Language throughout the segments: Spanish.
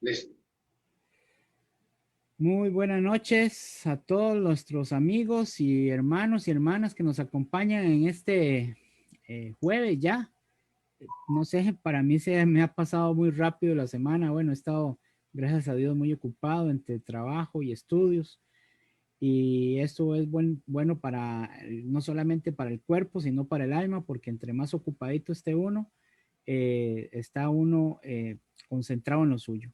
Listo. Muy buenas noches a todos nuestros amigos y hermanos y hermanas que nos acompañan en este jueves ya. No sé, para mí se me ha pasado muy rápido la semana. Bueno, he estado, gracias a Dios, muy ocupado entre trabajo y estudios. Y esto es bueno para, no solamente para el cuerpo, sino para el alma, porque entre más ocupadito esté uno, está uno concentrado en lo suyo.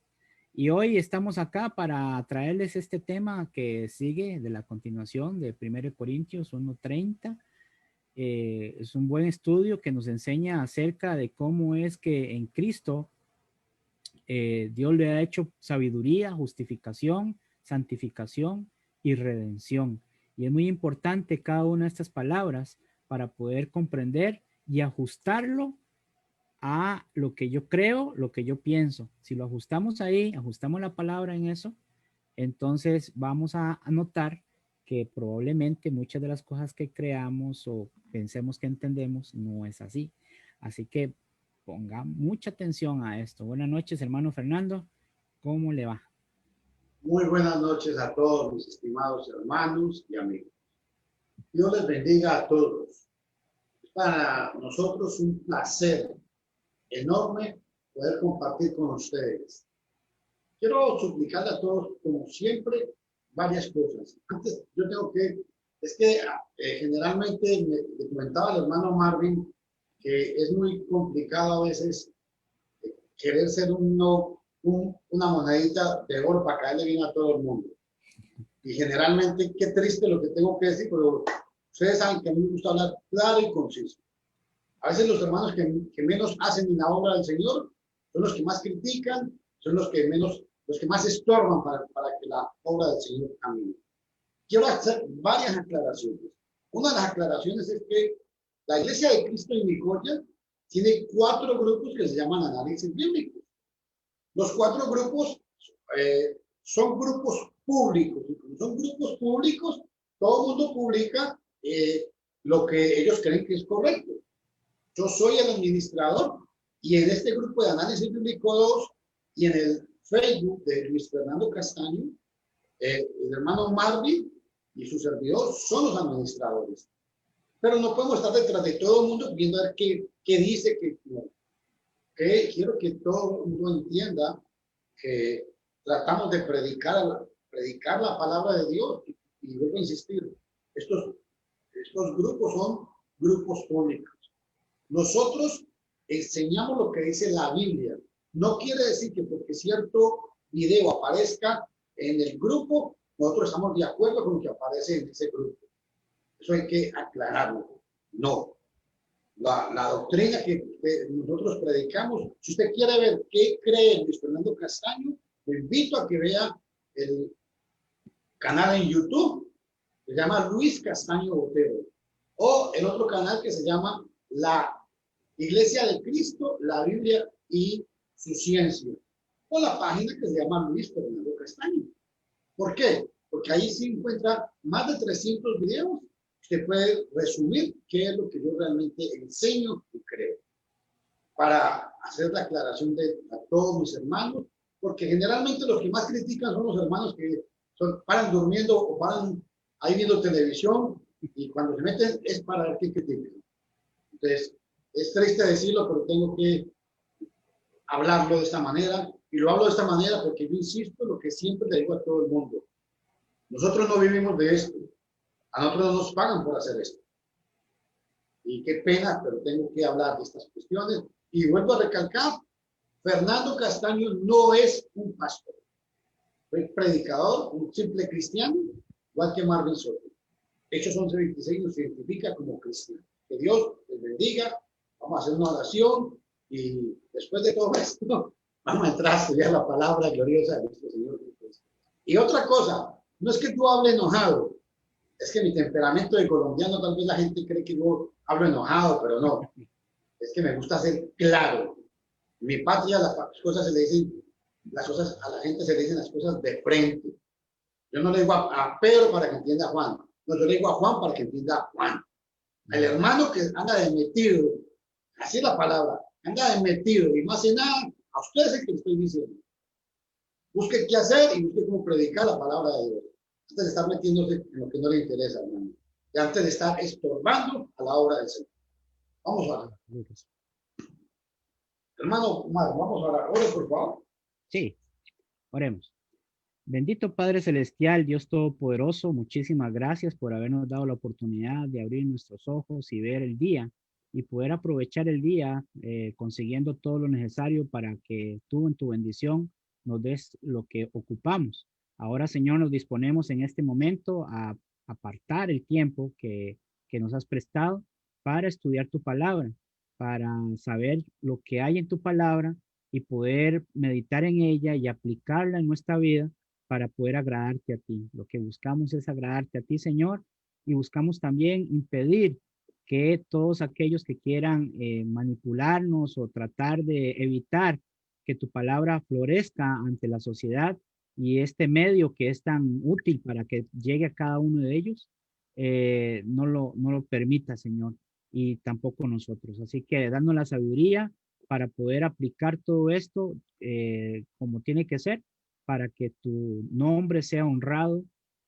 Y hoy estamos acá para traerles este tema que sigue de la continuación de 1 Corintios 1:30. Es un buen estudio que nos enseña acerca de cómo es que en Cristo Dios le ha hecho sabiduría, justificación, santificación y redención. Y es muy importante cada una de estas palabras para poder comprender y ajustarlo a lo que yo creo, lo que yo pienso. Si lo ajustamos ahí, ajustamos la palabra en eso, entonces vamos a notar que probablemente muchas de las cosas que creamos o pensemos que entendemos no es así. Así que ponga mucha atención a esto. Buenas noches, hermano Fernando. ¿Cómo le va? Muy buenas noches a todos mis estimados hermanos y amigos. Dios les bendiga a todos. Es para nosotros un placer enorme poder compartir con ustedes. Quiero suplicarle a todos, como siempre, varias cosas. Antes, yo tengo que, es que generalmente le comentaba al hermano Marvin que es muy complicado a veces querer ser una monedita de oro para caerle bien a todo el mundo. Y generalmente, qué triste lo que tengo que decir, pero ustedes saben que a mí me gusta hablar claro y conciso. A veces los hermanos que menos hacen en la obra del Señor son los que más critican, son los que más estorban para que la obra del Señor camine. Quiero hacer varias aclaraciones. Una de las aclaraciones es que la Iglesia de Cristo en Nicoya tiene 4 grupos que se llaman análisis bíblicos. Los 4 grupos son grupos públicos. Y como son grupos públicos, todo el mundo publica lo que ellos creen que es correcto. Yo soy el administrador y en este grupo de análisis bíblico 2 y en el Facebook de Luis Fernando Castaño, el hermano Marvin y su servidor son los administradores. Pero no podemos estar detrás de todo el mundo viendo a ver qué dice, que no. Quiero que todo el mundo entienda que tratamos de predicar la palabra de Dios y vuelvo a insistir, estos grupos son grupos públicos. Nosotros enseñamos lo que dice la Biblia. No quiere decir que porque cierto video aparezca en el grupo, nosotros estamos de acuerdo con lo que aparece en ese grupo. Eso hay que aclararlo. No. La doctrina que nosotros predicamos, si usted quiere ver qué cree Luis Fernando Castaño, le invito a que vea el canal en YouTube, se llama Luis Castaño Botero, o el otro canal que se llama La Iglesia de Cristo, la Biblia y su ciencia, o la página que se llama Luis Fernando Castaño. ¿Por qué? Porque ahí se encuentra más de 300 videos. Usted puede resumir qué es lo que yo realmente enseño y creo. Para hacer la aclaración a todos mis hermanos, porque generalmente los que más critican son los hermanos que paran durmiendo o paran ahí viendo televisión y cuando se meten es para ver qué critican. Entonces, es triste decirlo, pero tengo que hablarlo de esta manera. Y lo hablo de esta manera porque yo insisto en lo que siempre le digo a todo el mundo. Nosotros no vivimos de esto. A nosotros no nos pagan por hacer esto. Y qué pena, pero tengo que hablar de estas cuestiones. Y vuelvo a recalcar, Fernando Castaño no es un pastor. Soy predicador, un simple cristiano, igual que Marvin Soto. Hechos 11:26 nos identifica como cristiano. Que Dios les bendiga. Vamos a hacer una oración y después de todo esto, vamos a entrar a estudiar la palabra gloriosa de nuestro Señor Jesucristo. Y otra cosa, no es que tú hables enojado, es que mi temperamento de colombiano, tal vez la gente cree que yo hablo enojado, pero no. Es que me gusta ser claro. En mi patria las cosas se le dicen, las cosas a la gente se le dicen las cosas de frente. Yo no le digo a Pedro para que entienda a Juan. No, yo le digo a Juan para que entienda a Juan. El hermano que anda de metido, así es la palabra, anda de metido y no hace nada, a ustedes es que le estoy diciendo. Busque qué hacer y busque cómo predicar la palabra de Dios. Antes de estar metiéndose en lo que no le interesa, hermano. Y antes de estar estorbando a la obra del Señor. Vamos a orar. Hermano Omar, vamos a orar. Ore, por favor. Sí, oremos. Bendito Padre Celestial, Dios Todopoderoso, muchísimas gracias por habernos dado la oportunidad de abrir nuestros ojos y ver el día y poder aprovechar el día consiguiendo todo lo necesario para que tú en tu bendición nos des lo que ocupamos. Ahora, Señor, nos disponemos en este momento a apartar el tiempo que nos has prestado para estudiar tu palabra, para saber lo que hay en tu palabra y poder meditar en ella y aplicarla en nuestra vida para poder agradarte a ti. Lo que buscamos es agradarte a ti, Señor, y buscamos también impedir que todos aquellos que quieran manipularnos o tratar de evitar que tu palabra florezca ante la sociedad y este medio que es tan útil para que llegue a cada uno de ellos, no lo permita, Señor, y tampoco nosotros. Así que danos la sabiduría para poder aplicar todo esto como tiene que ser, para que tu nombre sea honrado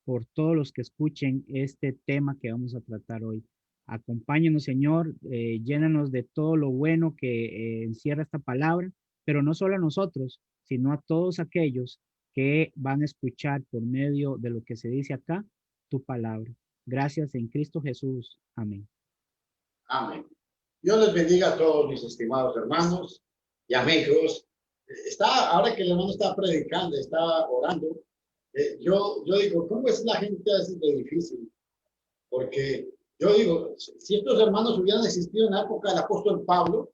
por todos los que escuchen este tema que vamos a tratar hoy. Acompáñanos, Señor, llénanos de todo lo bueno que encierra esta palabra, pero no solo a nosotros, sino a todos aquellos que van a escuchar por medio de lo que se dice acá, tu palabra. Gracias en Cristo Jesús. Amén. Amén. Dios les bendiga a todos mis estimados hermanos y amigos. Ahora que el hermano está predicando, está orando, yo digo, ¿cómo es la gente así de difícil? Porque yo digo, si estos hermanos hubieran existido en la época del apóstol Pablo,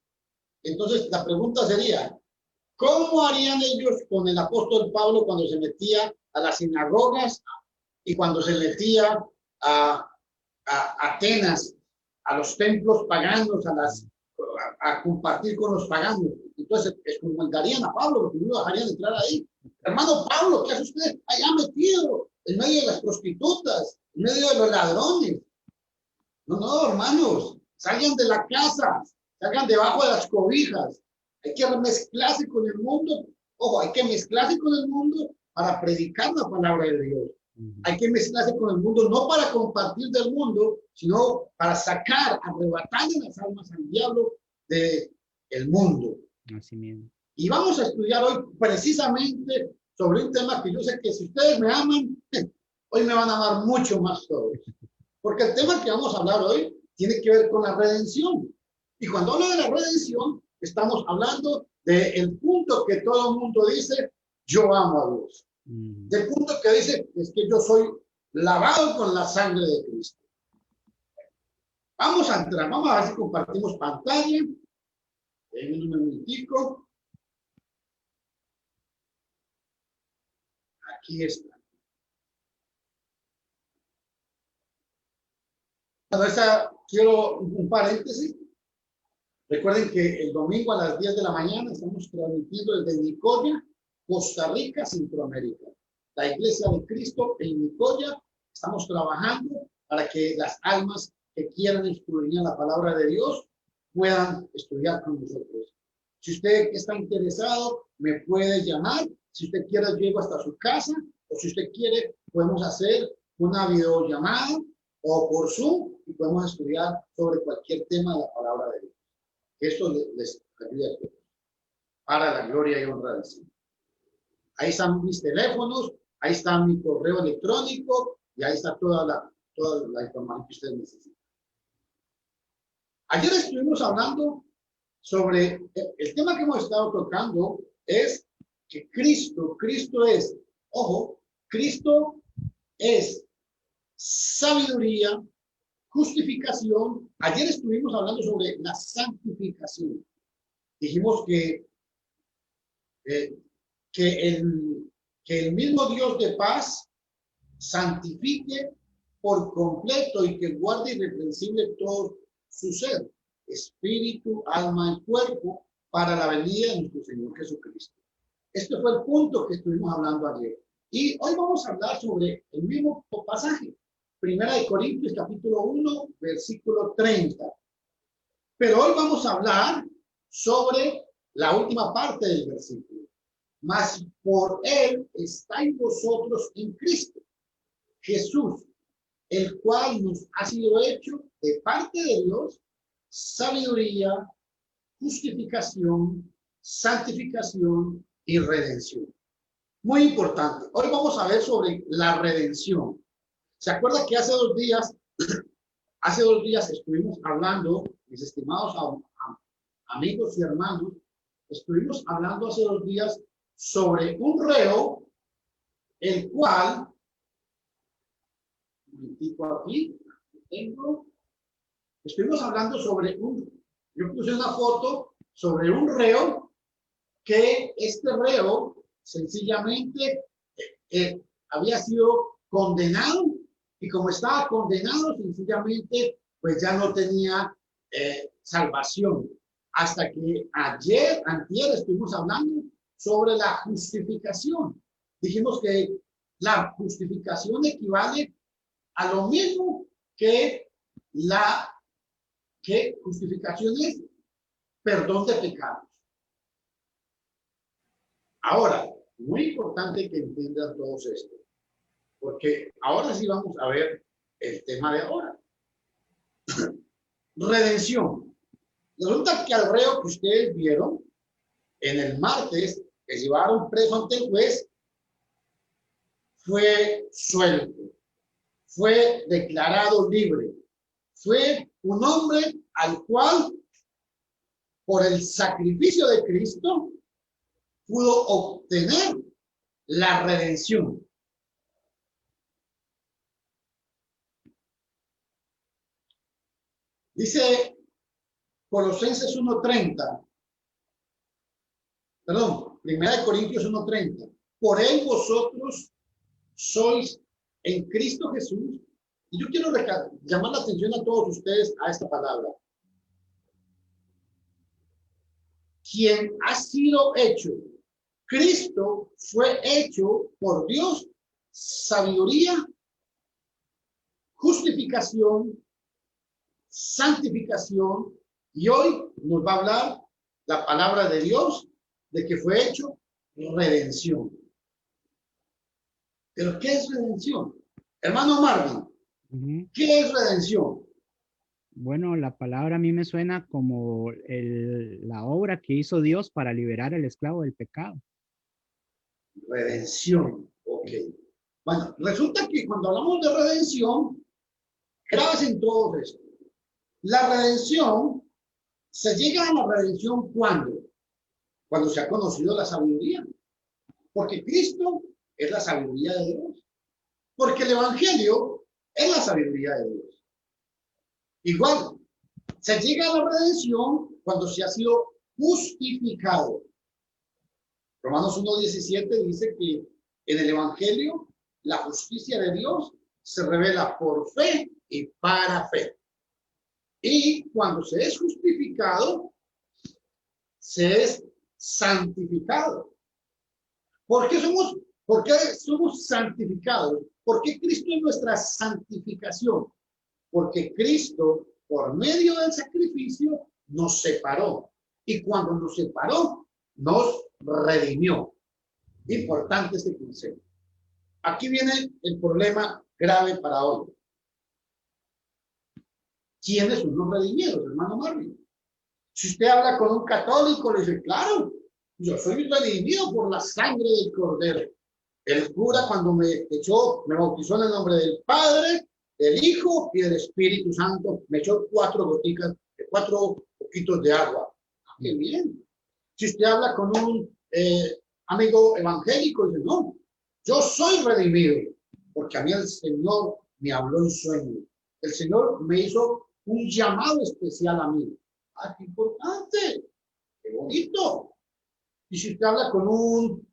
entonces la pregunta sería, ¿cómo harían ellos con el apóstol Pablo cuando se metía a las sinagogas y cuando se metía a Atenas, a los templos paganos, a compartir con los paganos? Entonces excomunicarían a Pablo porque no lo dejarían entrar ahí. Hermano Pablo, ¿qué hace usted allá metido en medio de las prostitutas, en medio de los ladrones? No, hermanos, salgan de la casa, salgan debajo de las cobijas. Hay que mezclarse con el mundo. Ojo, hay que mezclarse con el mundo para predicar la palabra de Dios. Hay que mezclarse con el mundo, no para compartir del mundo, sino para sacar, arrebatarle las almas al diablo del mundo. Así mismo. Y vamos a estudiar hoy precisamente sobre un tema que yo sé que si ustedes me aman, hoy me van a amar mucho más todos. Porque el tema que vamos a hablar hoy tiene que ver con la redención. Y cuando hablo de la redención, estamos hablando del punto que todo el mundo dice, yo amo a Dios. Del punto que dice, es que yo soy lavado con la sangre de Cristo. Vamos a entrar, vamos a ver si compartimos pantalla. En un minutico. Aquí está. Bueno, quiero un paréntesis. Recuerden que el domingo a las 10 de la mañana estamos transmitiendo desde Nicoya, Costa Rica, Centroamérica. La Iglesia de Cristo en Nicoya. Estamos trabajando para que las almas que quieran estudiar la palabra de Dios puedan estudiar con nosotros. Si usted está interesado, me puede llamar. Si usted quiere, llego hasta su casa. O si usted quiere, podemos hacer una videollamada o por Zoom y podemos estudiar sobre cualquier tema de la palabra de Dios. Esto les ayuda a todos para la gloria y honra del Señor. Ahí están mis teléfonos, ahí está mi correo electrónico y ahí está toda la información que ustedes necesitan. Ayer estuvimos hablando sobre el tema que hemos estado tocando es que Cristo es, ojo, Cristo es sabiduría, justificación. Ayer estuvimos hablando sobre la santificación. Dijimos que el mismo Dios de paz santifique por completo y que guarde irreprensible todo su ser, espíritu, alma y cuerpo, para la venida de nuestro Señor Jesucristo. Este fue el punto que estuvimos hablando ayer. Y hoy vamos a hablar sobre el mismo pasaje. Primera de Corintios, capítulo 1, versículo 30. Pero hoy vamos a hablar sobre la última parte del versículo. mas por él estáis vosotros en Cristo Jesús, el cual nos ha sido hecho de parte de Dios sabiduría, justificación, santificación y redención. Muy importante. Hoy vamos a ver sobre la redención. ¿Se acuerda que hace dos días estuvimos hablando, mis estimados amigos y hermanos, estuvimos hablando hace 2 días sobre un reo, el cual, un momentito aquí, tengo, estuvimos hablando sobre yo puse una foto sobre un reo, que este reo sencillamente había sido condenado, y como estaba condenado, sencillamente pues ya no tenía salvación. Hasta que antier estuvimos hablando sobre la justificación. Dijimos que la justificación equivale a lo mismo que justificación es perdón de pecados. Ahora, muy importante que entiendan todos esto, porque ahora sí vamos a ver el tema de ahora. Redención. Resulta que al reo que ustedes vieron en el martes, que llevaron preso ante el juez, fue suelto, fue declarado libre, fue un hombre al cual, por el sacrificio de Cristo, pudo obtener la redención. Dice Colosenses 1:30, perdón, 1 Corintios 1:30, por él vosotros sois en Cristo Jesús. Y yo quiero llamar la atención a todos ustedes a esta palabra. Quien ha sido hecho, Cristo fue hecho por Dios, sabiduría, justificación, santificación, y hoy nos va a hablar la palabra de Dios de que fue hecho redención. ¿Pero qué es redención? Hermano Marvin, ¿qué es redención? Bueno, la palabra a mí me suena como la obra que hizo Dios para liberar al esclavo del pecado. Redención, ok. Bueno, resulta que cuando hablamos de redención, grabes en todo esto. La redención, se llega a la redención cuando se ha conocido la sabiduría. Porque Cristo es la sabiduría de Dios. Porque el Evangelio es la sabiduría de Dios. Igual, se llega a la redención cuando se ha sido justificado. Romanos 1:17 dice que en el Evangelio la justicia de Dios se revela por fe y para fe. Y cuando se es justificado, se es santificado. ¿Por qué somos santificados? ¿Por qué Cristo es nuestra santificación? Porque Cristo, por medio del sacrificio, nos separó. Y cuando nos separó, nos redimió. Importante este concepto. Aquí viene el problema grave para hoy. ¿Quiénes son los redimidos, hermano Marvin? Si usted habla con un católico, le dice, claro, yo soy redimido por la sangre del Cordero. El cura, cuando me bautizó en el nombre del Padre, del Hijo y del Espíritu Santo, me echó 4 poquitos de agua. ¡Qué bien! Si usted habla con un amigo evangélico, dice, no, yo soy redimido, porque a mí el Señor me habló en sueño. El Señor me hizo un llamado especial a mí. ¡Ah, qué importante! ¡Qué bonito! Y si usted habla con un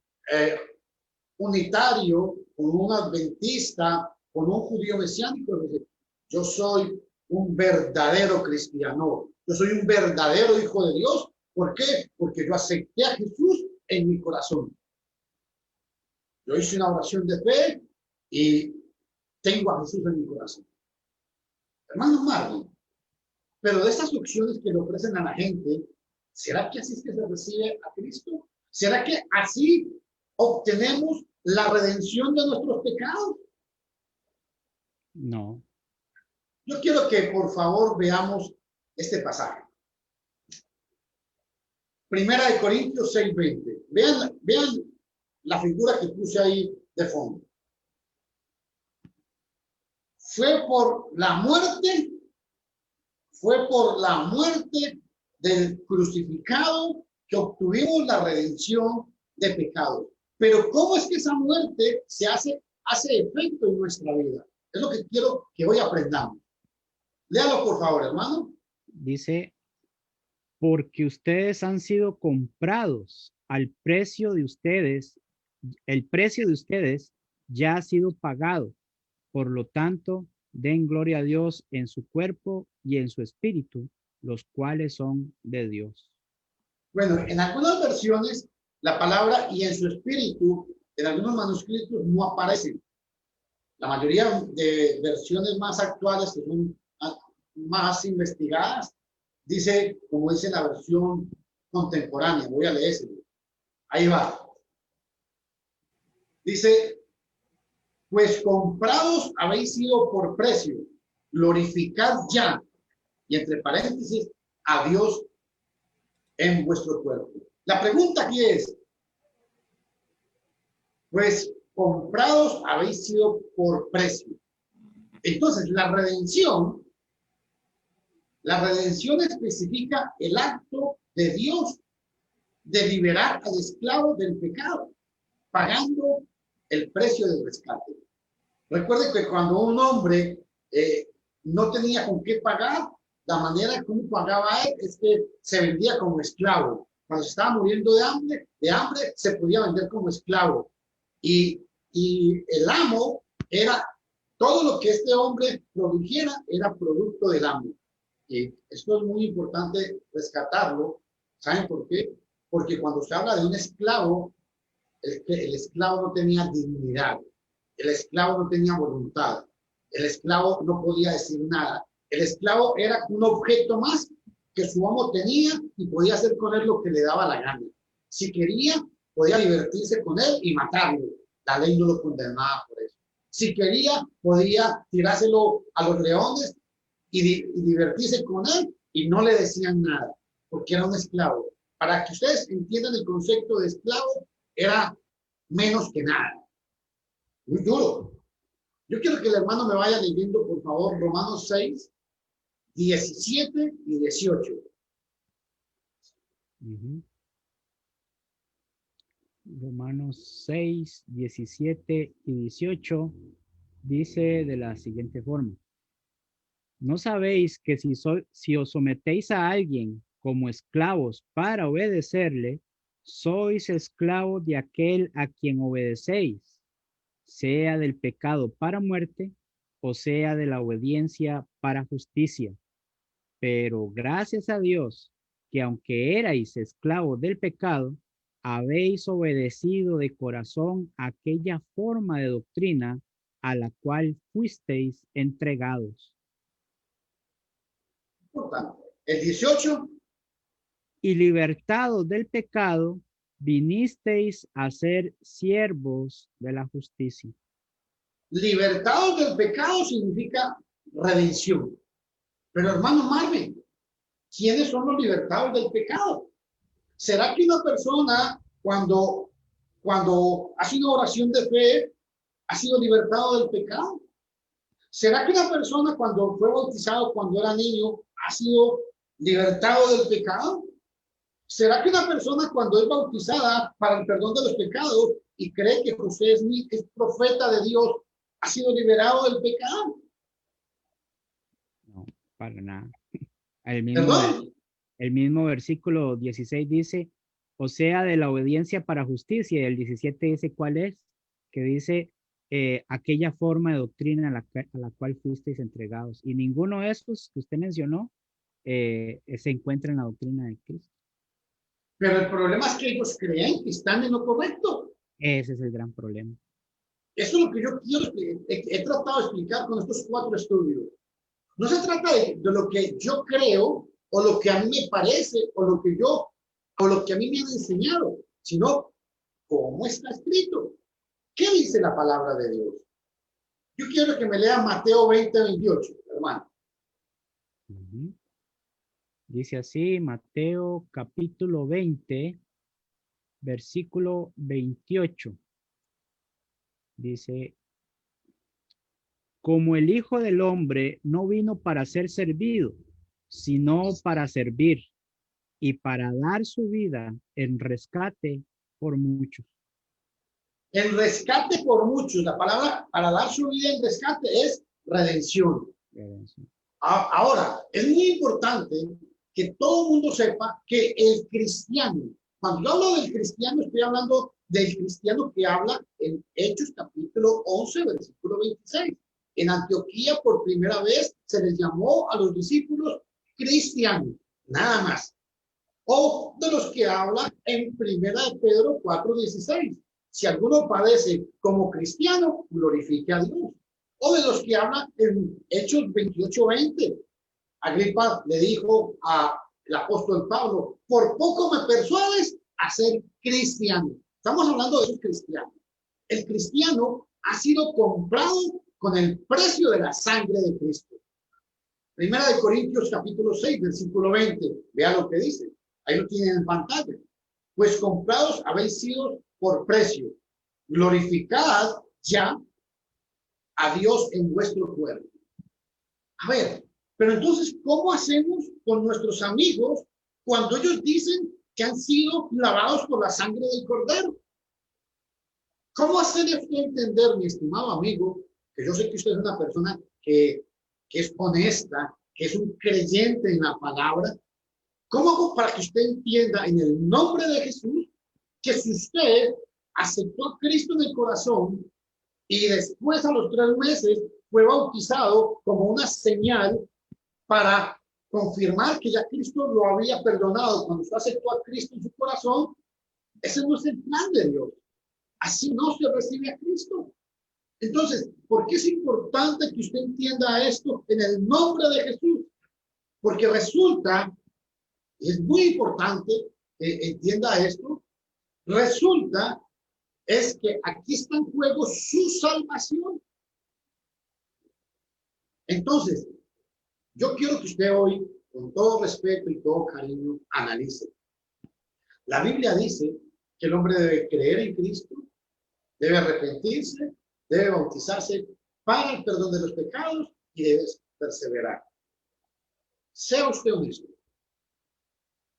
unitario, con un adventista, con un judío mesiánico, dice, yo soy un verdadero cristiano, yo soy un verdadero hijo de Dios. ¿Por qué? Porque yo acepté a Jesús en mi corazón. Yo hice una oración de fe y tengo a Jesús en mi corazón. Hermano Marvin, pero de estas opciones que le ofrecen a la gente, ¿será que así es que se recibe a Cristo? ¿Será que así obtenemos la redención de nuestros pecados? No. Yo quiero que por favor veamos este pasaje. Primera de Corintios 6:20. Vean la figura que puse ahí de fondo. Fue por la muerte del crucificado que obtuvimos la redención de pecados. Pero ¿cómo es que esa muerte hace efecto en nuestra vida? Es lo que quiero que hoy aprendamos. Léalo, por favor, hermano. Dice, porque ustedes han sido comprados al precio de ustedes, el precio de ustedes ya ha sido pagado. Por lo tanto, den gloria a Dios en su cuerpo y en su espíritu, los cuales son de Dios. Bueno, en algunas versiones, la palabra y en su espíritu, en algunos manuscritos no aparecen. La mayoría de versiones más actuales, que son más investigadas, dice, como dice la versión contemporánea, voy a leérselo. Ahí va. Dice, pues comprados habéis sido por precio, glorificad ya, y entre paréntesis, a Dios en vuestro cuerpo. La pregunta aquí es, pues comprados habéis sido por precio. Entonces, la redención especifica el acto de Dios de liberar al esclavo del pecado, pagando el precio del rescate. Recuerden que cuando un hombre no tenía con qué pagar, la manera como pagaba él es que se vendía como esclavo. Cuando se estaba muriendo de hambre se podía vender como esclavo. Y el amo era, todo lo que este hombre produjera era producto del amo. Y esto es muy importante rescatarlo. ¿Saben por qué? Porque cuando se habla de un esclavo, el esclavo no tenía dignidad. El esclavo no tenía voluntad. El esclavo no podía decir nada. El esclavo era un objeto más que su amo tenía y podía hacer con él lo que le daba la gana. Si quería, podía divertirse con él y matarlo. La ley no lo condenaba por eso. Si quería, podía tirárselo a los leones y divertirse con él y no le decían nada, porque era un esclavo. Para que ustedes entiendan el concepto de esclavo, era menos que nada. Muy duro. Yo quiero que el hermano me vaya leyendo, por favor, Romanos 6, 17 y 18. Romanos 6, 17 y 18 dice de la siguiente forma. ¿No sabéis que si os sometéis a alguien como esclavos para obedecerle, sois esclavos de aquel a quien obedecéis, sea del pecado para muerte o sea de la obediencia para justicia? Pero gracias a Dios que aunque erais esclavos del pecado, habéis obedecido de corazón aquella forma de doctrina a la cual fuisteis entregados. El 18. Y libertados del pecado, vinisteis a ser siervos de la justicia. Libertados del pecado significa redención. Pero hermano Marvin, ¿quiénes son los libertados del pecado? ¿Será que una persona cuando hace una oración de fe ha sido libertado del pecado? ¿Será que una persona cuando fue bautizado cuando era niño ha sido libertado del pecado? ¿Será que una persona cuando es bautizada para el perdón de los pecados y cree que José es profeta de Dios ha sido liberado del pecado? No, para nada. El mismo versículo 16 dice, o sea, de la obediencia para justicia, y el 17 dice cuál es, que dice aquella forma de doctrina a la cual fuisteis entregados. Y ninguno de estos que usted mencionó se encuentra en la doctrina de Cristo. Pero el problema es que ellos creen que están en lo correcto. Ese es el gran problema. Eso es lo que yo quiero, he tratado de explicar con estos 4 estudios. No se trata de lo que yo creo o lo que a mí me parece o lo que a mí me han enseñado. sino cómo está escrito. ¿Qué dice la palabra de Dios? Yo quiero que me lean Mateo 20:28, hermano. Dice así, Mateo capítulo 20, versículo 28. Dice, como el Hijo del Hombre no vino para ser servido, sino para servir y para dar su vida en rescate por muchos. El rescate por muchos, la palabra para dar su vida en rescate es redención. Ahora, es muy importante que todo el mundo sepa que el cristiano, cuando yo hablo del cristiano, estoy hablando del cristiano que habla en Hechos capítulo 11, versículo 26. En Antioquía, por primera vez, se les llamó a los discípulos cristianos, nada más. O de los que habla en primera de Pedro 4:16. Si alguno padece como cristiano, glorifique a Dios. O de los que habla en Hechos 28:20. Agripa le dijo al apóstol Pablo, por poco me persuades a ser cristiano. Estamos hablando de un cristiano. El cristiano ha sido comprado con el precio de la sangre de Cristo. Primera de Corintios capítulo 6, versículo 20. Vea lo que dice. Ahí lo tienen en pantalla. Pues comprados habéis sido por precio. Glorificad ya a Dios en vuestro cuerpo. A ver, pero entonces, ¿cómo hacemos con nuestros amigos cuando ellos dicen que han sido lavados por la sangre del Cordero? ¿Cómo hacerle entender, mi estimado amigo, que yo sé que usted es una persona que es honesta, que es un creyente en la palabra? ¿Cómo hago para que usted entienda en el nombre de Jesús que si usted aceptó a Cristo en el corazón y después a los 3 meses fue bautizado como una señal para confirmar que ya Cristo lo había perdonado cuando usted aceptó a Cristo en su corazón? Ese no es el plan de Dios. Así no se recibe a Cristo. Entonces, ¿por qué es importante que usted entienda esto en el nombre de Jesús? Porque resulta, y es muy importante que entienda esto, resulta es que aquí está en juego su salvación. Entonces, yo quiero que usted hoy, con todo respeto y todo cariño, analice. La Biblia dice que el hombre debe creer en Cristo, debe arrepentirse, debe bautizarse para el perdón de los pecados y debe perseverar. Sea usted honesto.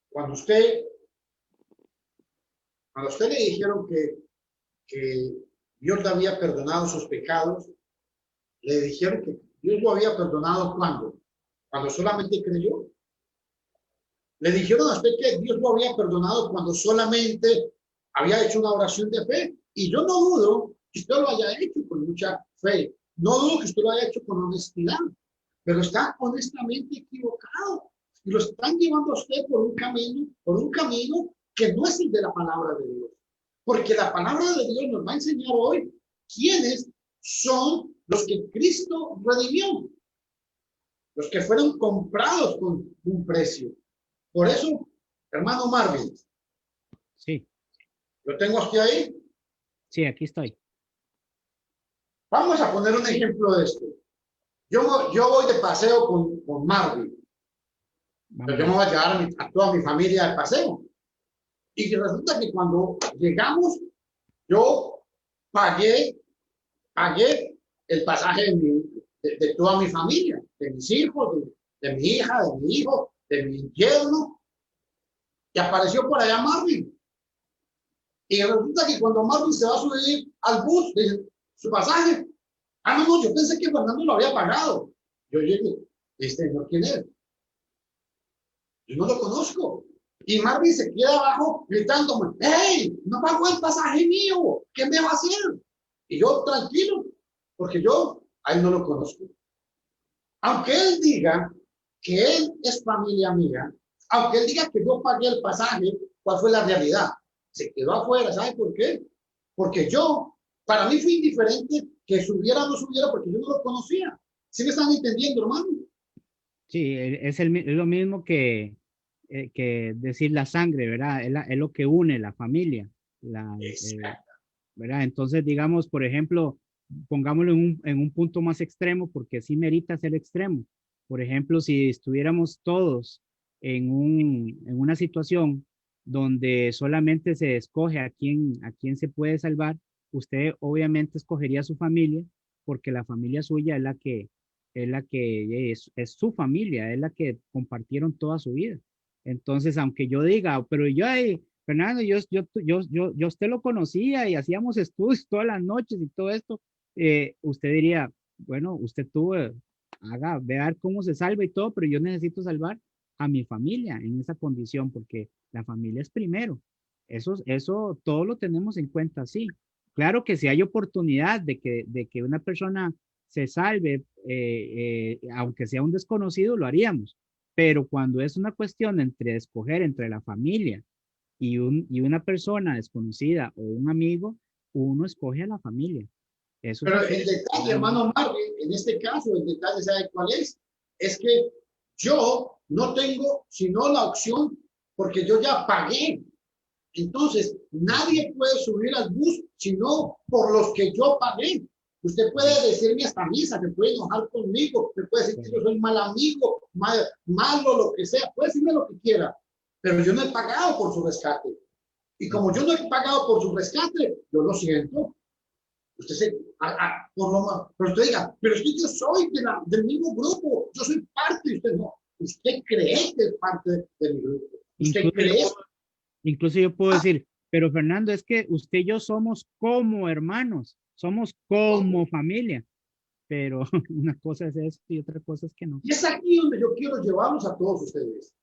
Cuando usted le dijeron que Dios le había perdonado sus pecados, le dijeron que Dios lo había perdonado cuando solamente creyó. Le dijeron a usted que Dios lo había perdonado cuando solamente había hecho una oración de fe. Y yo no dudo que usted lo haya hecho con mucha fe. No dudo que usted lo haya hecho con honestidad. Pero está honestamente equivocado. Y lo están llevando a usted por un camino que no es el de la palabra de Dios. Porque la palabra de Dios nos va a enseñar hoy quiénes son los que Cristo redimió. Los que fueron comprados con un precio. Por eso, hermano Marvin. Sí. ¿Lo tengo usted ahí? Sí, aquí estoy. Vamos a poner un ejemplo de esto. Yo voy de paseo con Marvin. Pero yo me voy a llevar a toda mi familia de paseo. Y resulta que cuando llegamos, yo pagué el pasaje de toda mi familia, de mis hijos, de mi hija, de mi hijo, de mi yerno. Y apareció por allá Marvin. Y resulta que cuando Marvin se va a subir al bus, dice, su pasaje. No, yo pensé que Fernando lo había pagado. Yo llegué, señor, ¿quién es? Yo no lo conozco. Y Marvin se queda abajo gritándome, ¡hey! No pagó el pasaje mío. ¿Qué me va a hacer? Y yo tranquilo, porque yo a él no lo conozco. Aunque él diga que él es familia mía, aunque él diga que yo pagué el pasaje, ¿cuál fue la realidad? Se quedó afuera. ¿Sabe por qué? Porque para mí fue indiferente que subiera o no subiera porque yo no lo conocía. ¿Sí me están entendiendo, hermano? Sí, es lo mismo que que decir la sangre, ¿verdad? Es lo que une la familia, ¿verdad? Entonces, digamos, por ejemplo, pongámoslo en un punto más extremo, porque sí merita ser extremo. Por ejemplo, si estuviéramos todos en una situación donde solamente se escoge a quién se puede salvar, usted obviamente escogería a su familia, porque la familia suya es su familia, es la que compartieron toda su vida. Entonces, aunque yo diga, pero yo, Fernando, yo usted lo conocía y hacíamos estudios todas las noches y todo esto, usted diría, bueno, usted tuvo, vea cómo se salva y todo, pero yo necesito salvar a mi familia en esa condición, porque la familia es primero. Eso todo lo tenemos en cuenta, sí. Claro que si hay oportunidad de que una persona se salve, aunque sea un desconocido, lo haríamos. Pero cuando es una cuestión entre escoger entre la familia y una persona desconocida o un amigo, uno escoge a la familia. Eso es Pero así. el detalle, hermano Marvin, en este caso, el detalle, ¿sabe cuál es? Es que yo no tengo sino la opción porque yo ya pagué. Entonces, nadie puede subir al bus sino por los que yo pagué. Usted puede decirme hasta misa, se puede enojar conmigo, me puede decir que yo soy mal amigo, malo, lo que sea, puede decirme lo que quiera, pero yo no he pagado por su rescate. Y como yo no he pagado por su rescate, yo lo siento. Usted se, por lo más, pero usted diga, pero es que yo soy del mismo grupo, yo soy parte, y usted no. Usted cree que es parte de mi grupo. Usted Incluso cree. incluso yo puedo decir, pero Fernando, es que usted y yo somos como hermanos, somos como familia, pero una cosa es eso y otra cosa es que no. Y es aquí donde yo quiero llevarlos a todos ustedes.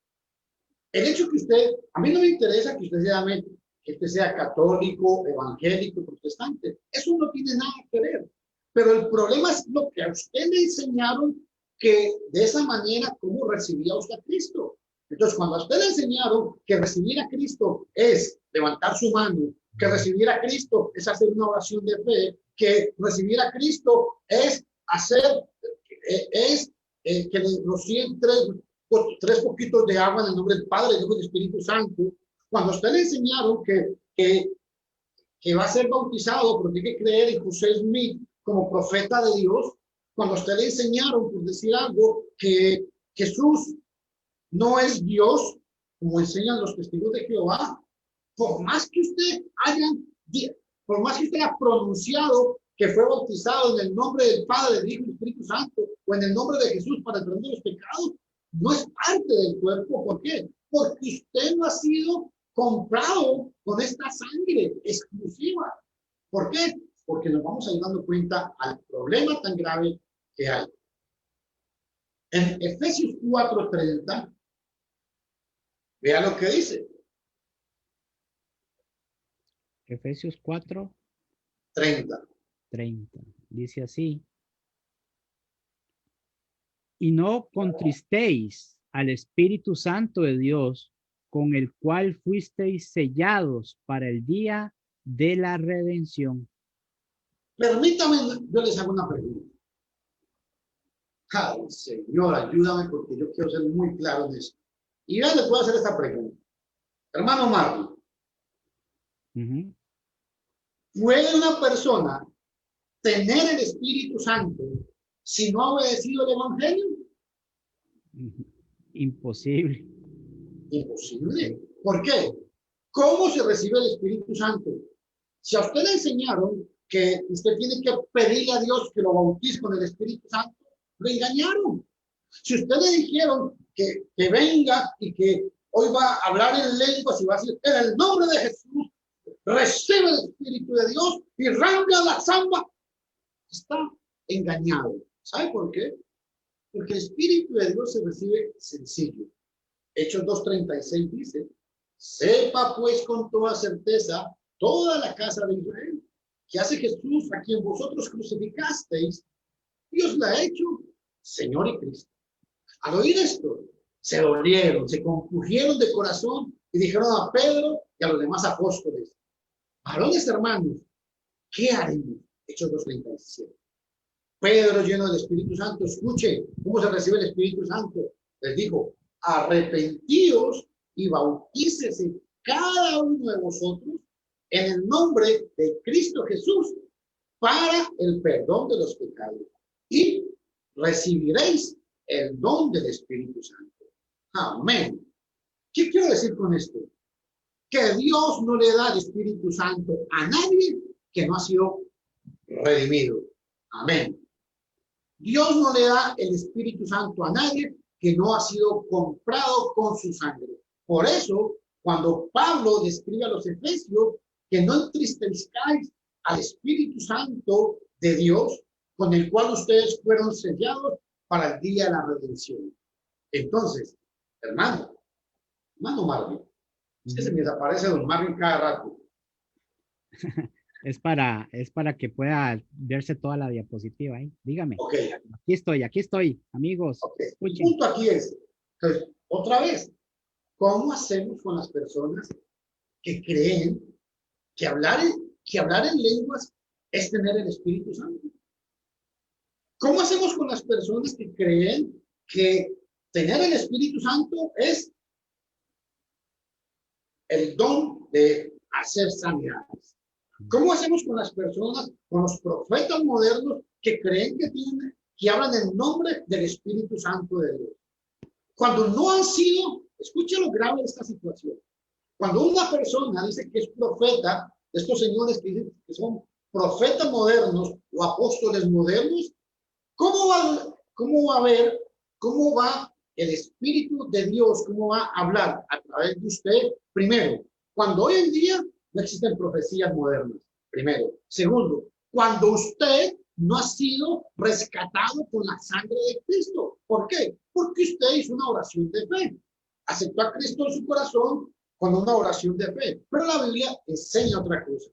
El hecho que usted, a mí no me interesa que usted sea católico, evangélico, protestante. Eso no tiene nada que ver. Pero el problema es lo que a usted le enseñaron que de esa manera, ¿cómo recibía usted a Cristo? Entonces, cuando a usted le enseñaron que recibir a Cristo es levantar su mano, que recibir a Cristo es hacer una oración de fe, que recibir a Cristo es hacer, que le rocíen tres poquitos de agua en el nombre del Padre, del Hijo y del Espíritu Santo. Cuando a usted le enseñaron que va a ser bautizado, pero tiene que creer en José Smith como profeta de Dios, cuando a usted le enseñaron, por decir algo, que Jesús no es Dios, como enseñan los testigos de Jehová, por más que usted por más que usted haya pronunciado que fue bautizado en el nombre del Padre, del Hijo y del Espíritu Santo, o en el nombre de Jesús para el perdón de los pecados, no es parte del cuerpo. ¿Por qué? Porque usted no ha sido comprado con esta sangre exclusiva. ¿Por qué? Porque nos vamos a ir dando cuenta al problema tan grave que hay. En Efesios 4:30, vea lo que dice. Efesios 4:30. Dice así. Y no contristéis al Espíritu Santo de Dios, con el cual fuisteis sellados para el día de la redención. Permítame, yo les hago una pregunta. Ay, Señor, ayúdame porque yo quiero ser muy claro en esto. Y ya le puedo hacer esta pregunta. Hermano Marvin, ¿puede una persona tener el Espíritu Santo si no ha obedecido el Evangelio? Imposible. Imposible. ¿Por qué? ¿Cómo se recibe el Espíritu Santo? Si a usted le enseñaron que usted tiene que pedirle a Dios que lo bautice con el Espíritu Santo, lo engañaron. Si usted le dijeron que venga y que hoy va a hablar en lenguas y va a decir, en el nombre de Jesús, recibe el Espíritu de Dios y ranga la samba, está engañado. ¿Sabe por qué? Porque el Espíritu de Dios se recibe sencillo. Hechos 2:36 dice, sepa pues con toda certeza toda la casa de Israel, que hace Jesús a quien vosotros crucificasteis, Dios la ha hecho Señor y Cristo. Al oír esto, se dolieron, se compugieron de corazón y dijeron a Pedro y a los demás apóstoles, varones hermanos, ¿qué haremos? Hechos 2:37. Pedro, lleno del Espíritu Santo, escuche cómo se recibe el Espíritu Santo. Les dijo, arrepentíos y bautícese cada uno de vosotros en el nombre de Cristo Jesús para el perdón de los pecados y recibiréis el don del Espíritu Santo. Amén. ¿Qué quiero decir con esto? Que Dios no le da el Espíritu Santo a nadie que no ha sido redimido. Amén. Dios no le da el Espíritu Santo a nadie que no ha sido comprado con su sangre. Por eso, cuando Pablo describe a los efesios que no entristezcáis al Espíritu Santo de Dios, con el cual ustedes fueron sellados para el día de la redención. Entonces, hermano Marvin, es que se me desaparece don Marvin cada rato. Es para que pueda verse toda la diapositiva ahí. Dígame. Ok. Aquí estoy, amigos. Okay. El punto aquí es, entonces, otra vez, ¿cómo hacemos con las personas que creen que hablar en lenguas es tener el Espíritu Santo? ¿Cómo hacemos con las personas que creen que tener el Espíritu Santo es el don de hacer sanidades? ¿Cómo hacemos con las personas, con los profetas modernos que creen que hablan en nombre del Espíritu Santo de Dios? Cuando no han sido, escuche lo grave de esta situación. Cuando una persona dice que es profeta, estos señores que dicen que son profetas modernos o apóstoles modernos, ¿cómo va el Espíritu de Dios, cómo va a hablar a través de usted? Primero, cuando hoy en día no existen profecías modernas, primero. Segundo, cuando usted no ha sido rescatado con la sangre de Cristo. ¿Por qué? Porque usted hizo una oración de fe. Aceptó a Cristo en su corazón con una oración de fe. Pero la Biblia enseña otra cosa.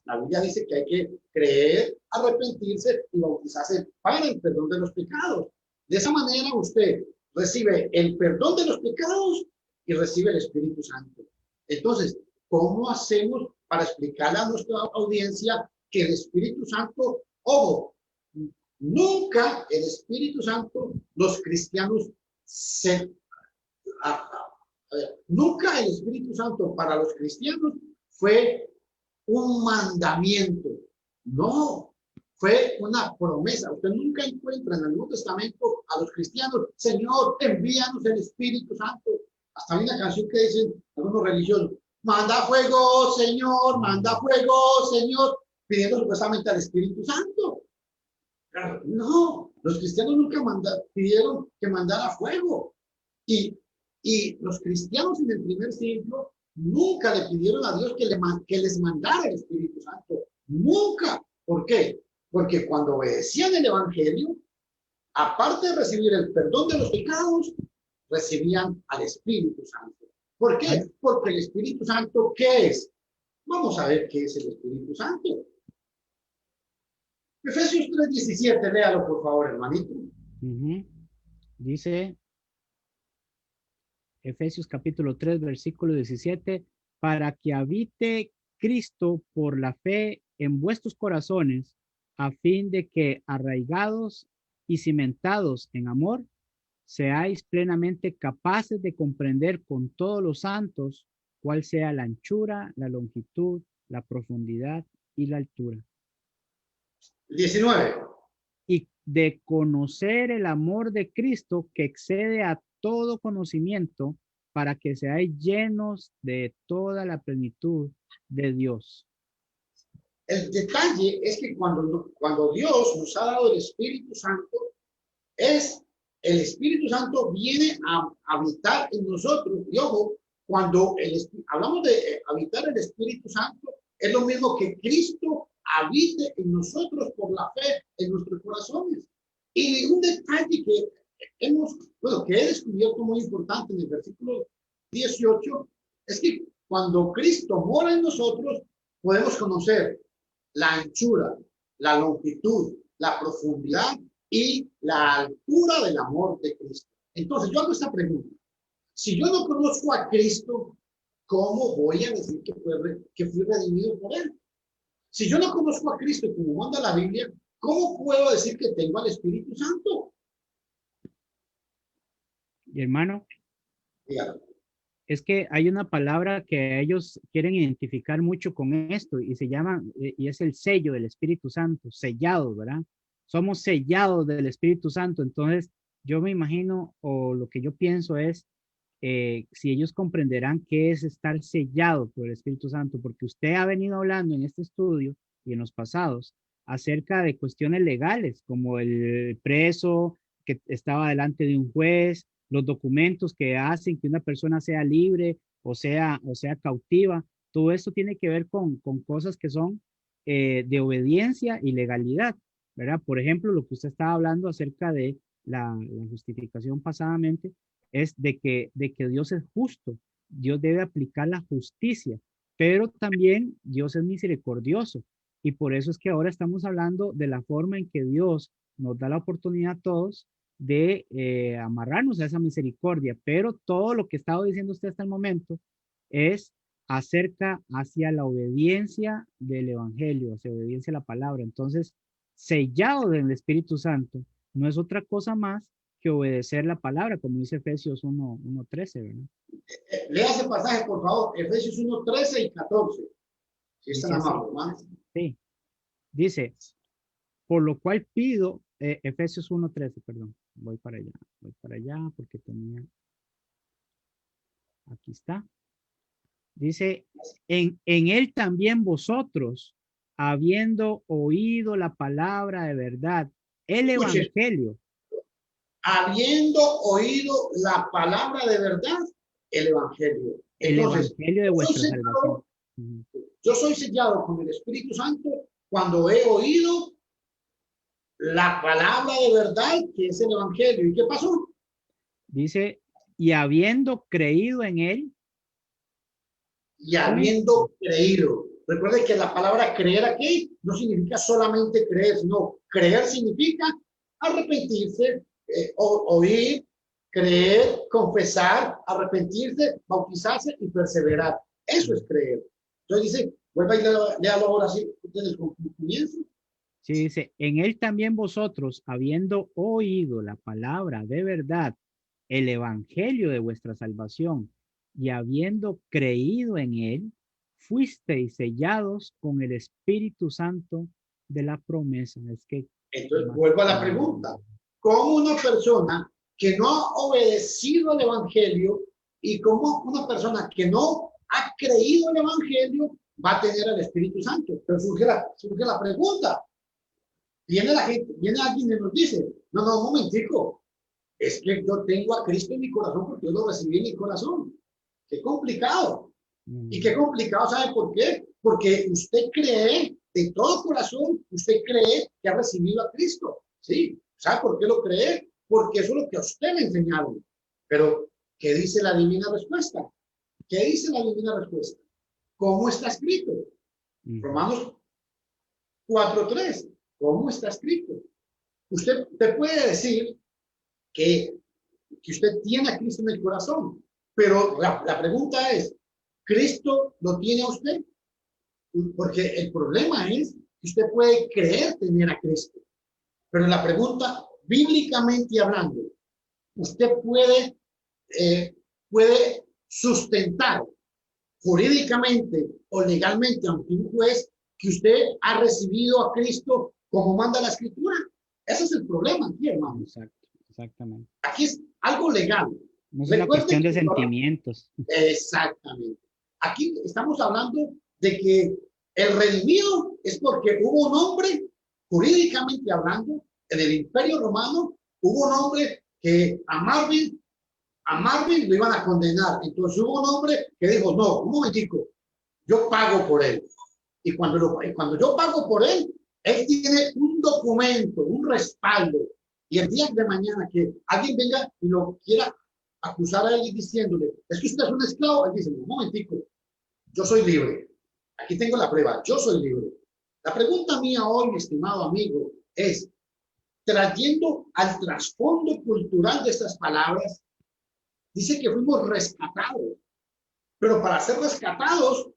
La Biblia dice que hay que creer, arrepentirse y bautizarse para el perdón de los pecados. De esa manera usted recibe el perdón de los pecados y recibe el Espíritu Santo. Entonces, ¿cómo hacemos para explicarle a nuestra audiencia que el Espíritu Santo, ojo, nunca el Espíritu Santo, los cristianos nunca el Espíritu Santo para los cristianos fue un mandamiento? No, fue una promesa. Usted nunca encuentra en el Nuevo Testamento a los cristianos, Señor, envíanos el Espíritu Santo. Hasta hay una canción que dicen algunos religiosos, manda fuego, Señor, manda fuego, Señor, pidiendo supuestamente al Espíritu Santo. No, los cristianos nunca pidieron que mandara fuego. Y los cristianos en el primer siglo nunca le pidieron a Dios que les mandara el Espíritu Santo. Nunca. ¿Por qué? Porque cuando obedecían el Evangelio, aparte de recibir el perdón de los pecados, recibían al Espíritu Santo. ¿Por qué? Porque el Espíritu Santo, ¿qué es? Vamos a ver qué es el Espíritu Santo. Efesios 3:17, léalo por favor, hermanito. Dice Efesios capítulo 3, versículo 17, para que habite Cristo por la fe en vuestros corazones, a fin de que arraigados y cimentados en amor, seáis plenamente capaces de comprender con todos los santos cuál sea la anchura, la longitud, la profundidad y la altura. 19. Y de conocer el amor de Cristo que excede a todo conocimiento, para que seáis llenos de toda la plenitud de Dios. El detalle es que cuando Dios nos ha dado el Espíritu Santo, el Espíritu Santo viene a habitar en nosotros. Y ojo, cuando hablamos de habitar el Espíritu Santo, es lo mismo que Cristo habite en nosotros por la fe en nuestros corazones. Y un detalle que he descubierto muy importante en el versículo 18, es que cuando Cristo mora en nosotros, podemos conocer la anchura, la longitud, la profundidad y la altura del amor de Cristo. Entonces, yo hago esta pregunta. Si yo no conozco a Cristo, ¿cómo voy a decir que fui redimido por Él? Si yo no conozco a Cristo como manda la Biblia, ¿cómo puedo decir que tengo al Espíritu Santo? Y hermano, es que hay una palabra que ellos quieren identificar mucho con esto y se llama, y es el sello del Espíritu Santo, sellados, ¿verdad? Somos sellados del Espíritu Santo. Entonces, yo me imagino, o lo que yo pienso es, si ellos comprenderán qué es estar sellado por el Espíritu Santo, porque usted ha venido hablando en este estudio y en los pasados acerca de cuestiones legales, como el preso que estaba delante de un juez, los documentos que hacen que una persona sea libre o sea cautiva. Todo esto tiene que ver con cosas que son de obediencia y legalidad, ¿verdad? Por ejemplo, lo que usted estaba hablando acerca de la justificación pasadamente es de que Dios es justo. Dios debe aplicar la justicia, pero también Dios es misericordioso. Y por eso es que ahora estamos hablando de la forma en que Dios nos da la oportunidad a todos de amarrarnos a esa misericordia. Pero todo lo que ha estado diciendo usted hasta el momento es acerca hacia la obediencia del Evangelio, hacia obediencia a la palabra. Entonces, sellado del Espíritu Santo no es otra cosa más que obedecer la palabra, como dice Efesios 1:13, ¿verdad? Lea ese pasaje, por favor, Efesios 1:13 y 14. Si Dice están así, amables, ¿no? sí, dice, por lo cual pido, Efesios 1:13, perdón, voy para allá porque tenía, aquí está. Dice, en él también vosotros, habiendo oído la palabra de verdad, el Escuche, evangelio, habiendo oído la palabra de verdad, el evangelio. el Entonces, evangelio de vuestra salvación. Ujú. yo soy sellado con el Espíritu Santo cuando he oído la palabra de verdad, que es el evangelio. ¿Y qué pasó? Dice, y habiendo creído en él, Y habiendo creído. Recuerden que la palabra creer aquí no significa solamente creer, sino creer significa arrepentirse, oír, creer, confesar, arrepentirse, bautizarse y perseverar. Eso es creer. Entonces dice, vuelva y léalo ahora así, ustedes con comienzo. sí, dice, en él también vosotros, habiendo oído la palabra de verdad, el evangelio de vuestra salvación, y habiendo creído en él, fuisteis sellados con el Espíritu Santo de la promesa. Es que Entonces, más vuelvo a la pregunta. ¿Cómo una persona que no ha obedecido el evangelio y como una persona que no ha creído el evangelio va a tener al Espíritu Santo? Pero surge la pregunta. Viene la gente, viene alguien y nos dice, no, un momentico, es que yo tengo a Cristo en mi corazón porque yo lo recibí en mi corazón. Qué complicado. Y qué complicado, ¿sabe por qué? Porque usted cree de todo corazón, usted cree que ha recibido a Cristo. ¿Sí? ¿Sabe por qué lo cree? Porque eso es lo que a usted le enseñaron. Pero, ¿qué dice la divina respuesta? ¿Qué dice la divina respuesta? ¿Cómo está escrito? Romanos 4:3. ¿Cómo está escrito? Usted puede decir que usted tiene a Cristo en el corazón, pero la pregunta es, ¿Cristo lo tiene a usted? Porque el problema es que usted puede creer tener a Cristo, pero la pregunta, bíblicamente hablando, usted puede sustentar jurídicamente o legalmente ante un juez que usted ha recibido a Cristo como manda la Escritura. Ese es el problema aquí, hermano. Exacto, exactamente. Aquí es algo legal. No es una cuestión de sentimientos. Exactamente. Aquí estamos hablando de que el redimido es porque hubo un hombre, jurídicamente hablando, en el Imperio Romano, hubo un hombre que a Marvin lo iban a condenar. Entonces hubo un hombre que dijo, no, un momentico, yo pago por él. Y cuando yo pago por él tiene un documento, un respaldo. Y el día de mañana que alguien venga y lo quiera acusar a él diciéndole, es que usted es un esclavo, él dice, un momentico, yo soy libre. Aquí tengo la prueba, yo soy libre. La pregunta mía hoy, mi estimado amigo, es, trayendo al trasfondo cultural de estas palabras, dice que fuimos rescatados, pero para ser rescatados,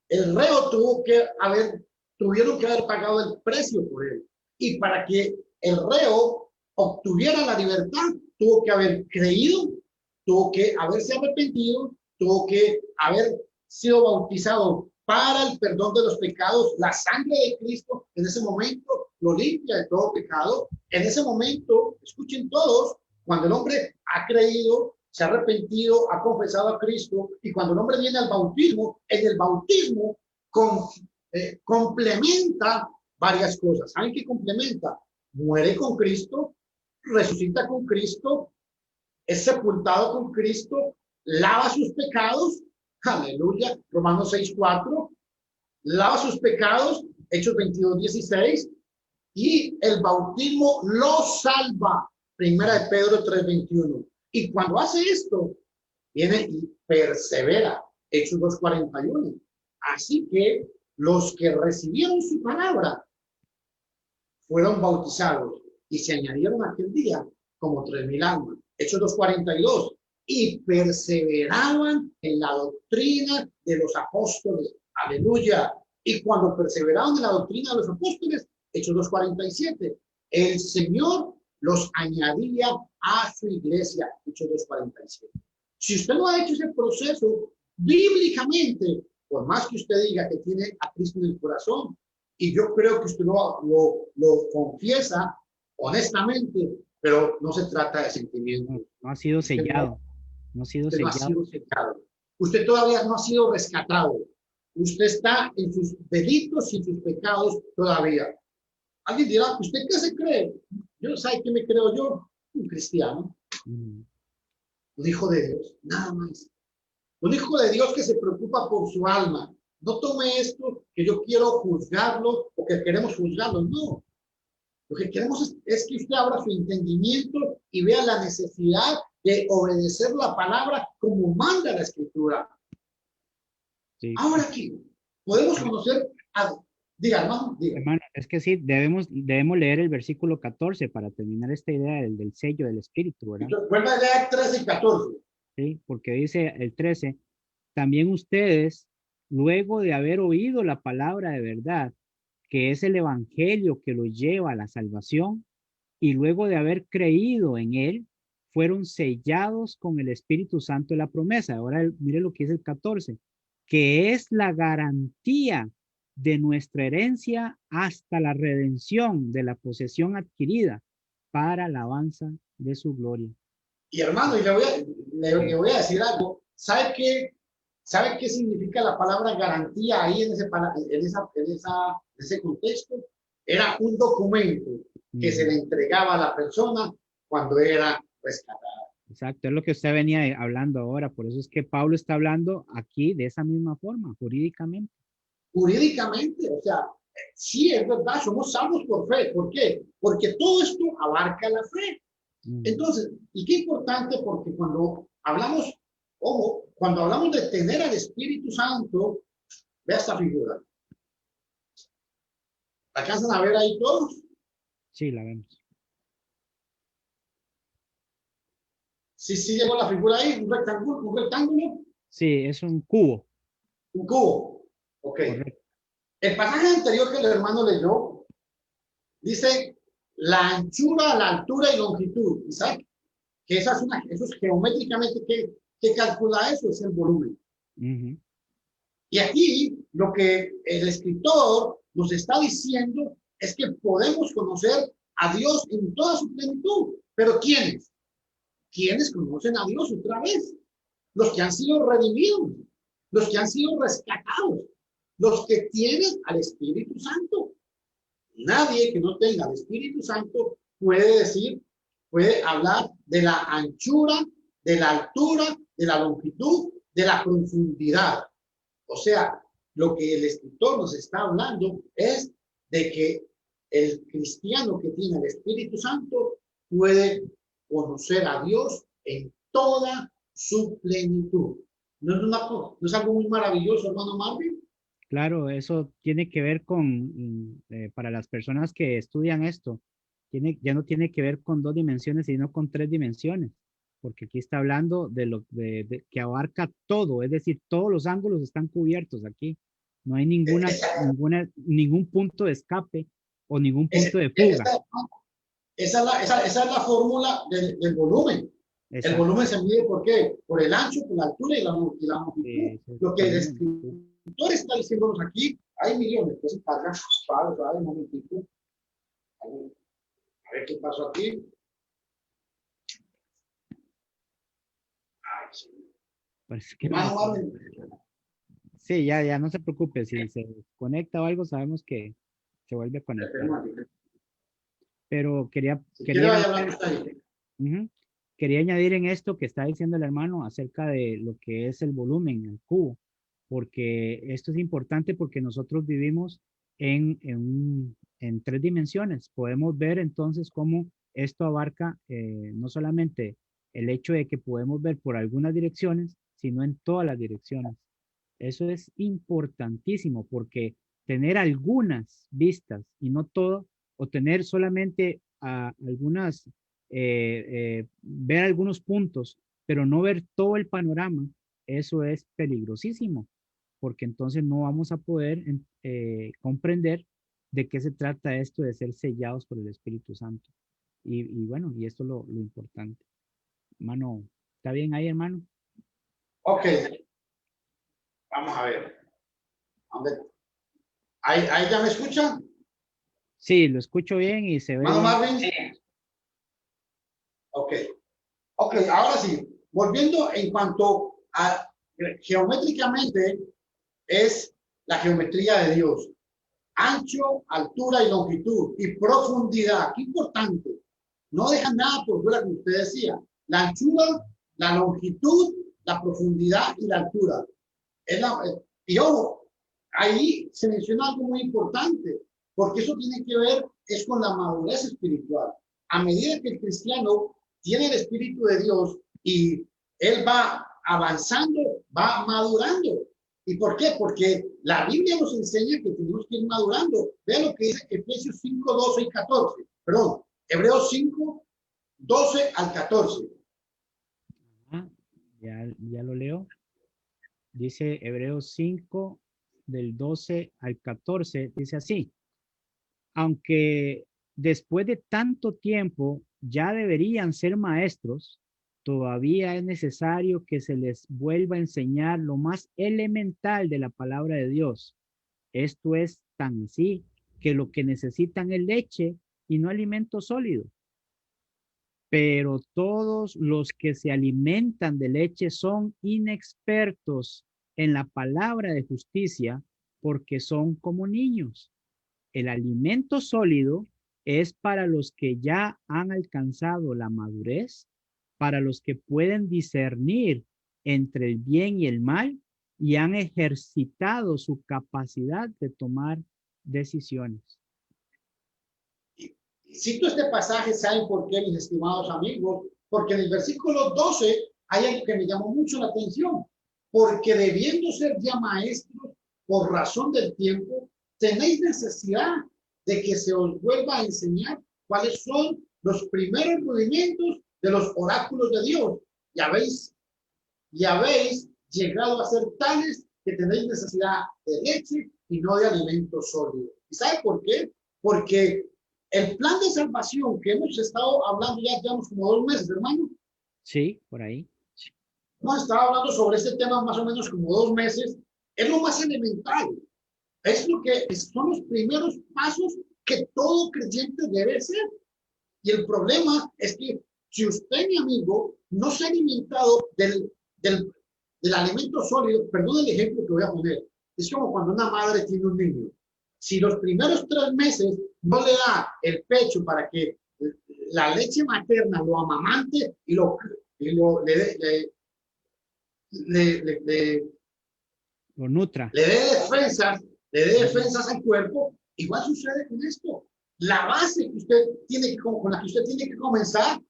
el reo tuvieron que haber pagado el precio por él. Y para que el reo obtuviera la libertad, tuvo que haber creído, tuvo que haberse arrepentido, tuvo que haber sido bautizado para el perdón de los pecados. La sangre de Cristo en ese momento lo limpia de todo pecado. En ese momento, escuchen todos, cuando el hombre ha creído, se ha arrepentido, ha confesado a Cristo, y cuando el hombre viene al bautismo, en el bautismo complementa varias cosas. ¿Saben qué complementa? Muere con Cristo, resucita con Cristo, es sepultado con Cristo, lava sus pecados, aleluya, Romanos 6:4, lava sus pecados, Hechos 22:16, y el bautismo lo salva, Primera de Pedro 3:21. Y cuando hace esto, viene y persevera, Hechos 2:41. Así que los que recibieron su palabra fueron bautizados y se añadieron aquel día como 3,000 almas. Hechos 2:42. Y perseveraban en la doctrina de los apóstoles. Aleluya. Y cuando perseveraban en la doctrina de los apóstoles, Hechos 2:47, el Señor los añadía a su iglesia. Hechos 2:47. Si usted no ha hecho ese proceso bíblicamente, por más que usted diga que tiene a Cristo en el corazón, y yo creo que usted lo confiesa honestamente, pero no se trata de sentimientos. No ha sido sellado. No ha sido sellado. No ha sido sellado. Usted todavía no ha sido rescatado. Usted está en sus delitos y sus pecados todavía. Alguien dirá, ¿usted qué se cree? Yo, ¿sabe qué me creo yo? Un cristiano. Un hijo de Dios, nada más. Un hijo de Dios que se preocupa por su alma. No tome esto que yo quiero juzgarlo o que queremos juzgarlo. No. Lo que queremos es que usted abra su entendimiento y vea la necesidad de obedecer la palabra como manda la Escritura. Sí. Ahora aquí podemos conocer diga, hermano, diga. Hermano, es que sí, debemos leer el versículo 14 para terminar esta idea del sello del Espíritu, ¿verdad? Vuelva a leer 13 y 14. Sí, porque dice el 13, también ustedes, luego de haber oído la palabra de verdad, que es el evangelio que los lleva a la salvación, y luego de haber creído en él, fueron sellados con el Espíritu Santo de la promesa. Ahora mire lo que dice el 14, que es la garantía de nuestra herencia hasta la redención de la posesión adquirida para alabanza de su gloria. Y hermano, y le voy a decir algo. ¿Sabe qué significa la palabra garantía ahí en ese contexto? Era un documento que se le entregaba a la persona cuando era rescatada. Exacto, es lo que usted venía hablando ahora. Por eso es que Pablo está hablando aquí de esa misma forma, jurídicamente. Jurídicamente, o sea, sí, es verdad, somos salvos por fe. ¿Por qué? Porque todo esto abarca la fe. Entonces, y qué importante, porque cuando hablamos de tener al Espíritu Santo, vea esta figura. ¿La alcanzan a ver ahí todos? Sí, la vemos. Sí llegó la figura ahí, un rectángulo. Sí, es un cubo. Un cubo. Ok. Correcto. El pasaje anterior que el hermano leyó dice la anchura, la altura y longitud. ¿Sabes? Que eso es geométricamente, ¿qué calcula eso? Es el volumen. Y aquí lo que el escritor nos está diciendo es que podemos conocer a Dios en toda su plenitud. ¿Pero quiénes? ¿Quiénes conocen a Dios otra vez? Los que han sido redimidos, los que han sido rescatados, los que tienen al Espíritu Santo. Nadie que no tenga al Espíritu Santo puede hablar de la anchura, de la altura, de la longitud, de la profundidad. O sea, lo que el escritor nos está hablando es de que el cristiano que tiene el Espíritu Santo puede conocer a Dios en toda su plenitud. ¿No es algo muy maravilloso, hermano Marvin? Claro, eso tiene que ver con, para las personas que estudian esto, ya no tiene que ver con 2 dimensiones, sino con 3 dimensiones, porque aquí está hablando de que abarca todo, es decir, todos los ángulos están cubiertos aquí. No hay ningún punto de escape o ningún punto de fuga. Esa es la fórmula del volumen. El Exacto. volumen se mide ¿por qué? Por el ancho, por la altura y la longitud. Sí, Lo que el volumen, sí. escritor está diciéndonos aquí, hay millones que se cargan, suave, suave, un momentito. A ver qué pasó aquí. Ay, sí. Parece que no. Hermano Marvin, Sí, ya no se preocupe. Si se conecta o algo, sabemos que se vuelve a conectar. Pero si quiere quería, vaya hablando usted ahí. ujú, quería añadir en esto que está diciendo el hermano acerca de lo que es el volumen, el cubo, porque esto es importante porque nosotros vivimos en tres dimensiones. Podemos ver entonces cómo esto abarca no solamente el hecho de que podemos ver por algunas direcciones, sino en todas las direcciones. Eso es importantísimo porque tener algunas vistas y no todo, o tener solamente ver algunos puntos, pero no ver todo el panorama, eso es peligrosísimo, porque entonces no vamos a poder comprender de qué se trata esto de ser sellados por el Espíritu Santo. Y bueno, y esto es lo importante. Hermano, ¿está bien ahí, hermano? Ok, vamos a ver. ¿Ahí ya me escuchan? Sí, lo escucho bien y se ve Hermano bien. Marvin. Sí. Ok. Ok, ahora sí. Volviendo en cuanto a geométricamente es la geometría de Dios. Ancho, altura y longitud y profundidad. Qué importante. No deja nada por fuera, como usted decía. La anchura, la longitud, la profundidad y la altura. Y ojo, ahí se menciona algo muy importante, porque eso tiene que ver es con la madurez espiritual. A medida que el cristiano tiene el Espíritu de Dios y él va avanzando, va madurando. ¿Y por qué? Porque la Biblia nos enseña que tenemos que ir madurando. Vean lo que dice Efesios 5, 12 y 14. Perdón, Hebreos 5, 12 al 14. Ah, ya lo leo. Dice Hebreos 5, del 12 al 14, dice así: aunque después de tanto tiempo ya deberían ser maestros, todavía es necesario que se les vuelva a enseñar lo más elemental de la palabra de Dios. Esto es tan así que lo que necesitan es leche y no alimento sólido. Pero todos los que se alimentan de leche son inexpertos en la palabra de justicia porque son como niños. El alimento sólido es para los que ya han alcanzado la madurez, para los que pueden discernir entre el bien y el mal y han ejercitado su capacidad de tomar decisiones. Cito este pasaje, ¿saben por qué, mis estimados amigos? Porque en el versículo 12 hay algo que me llamó mucho la atención. Porque debiendo ser ya maestros por razón del tiempo, tenéis necesidad de que se os vuelva a enseñar cuáles son los primeros movimientos de los oráculos de Dios. Y habéis llegado a ser tales que tenéis necesidad de leche y no de alimento sólido. ¿Y sabe por qué? Porque el plan de salvación que hemos estado hablando ya llevamos como 2 meses, hermano. Sí, por ahí. Hemos estado hablando sobre este tema más o menos como 2 meses. Es lo más elemental. Es lo que son los primeros pasos que todo creyente debe hacer. Y el problema es que si usted, mi amigo, no se ha alimentado del alimento sólido, perdón el ejemplo que voy a poner, es como cuando una madre tiene un niño. Si los primeros 3 meses no le da el pecho para que la leche materna lo amamante y Lo nutra. le dé defensas al cuerpo, igual sucede con esto. La base que usted tiene que, con la que usted tiene que comenzar,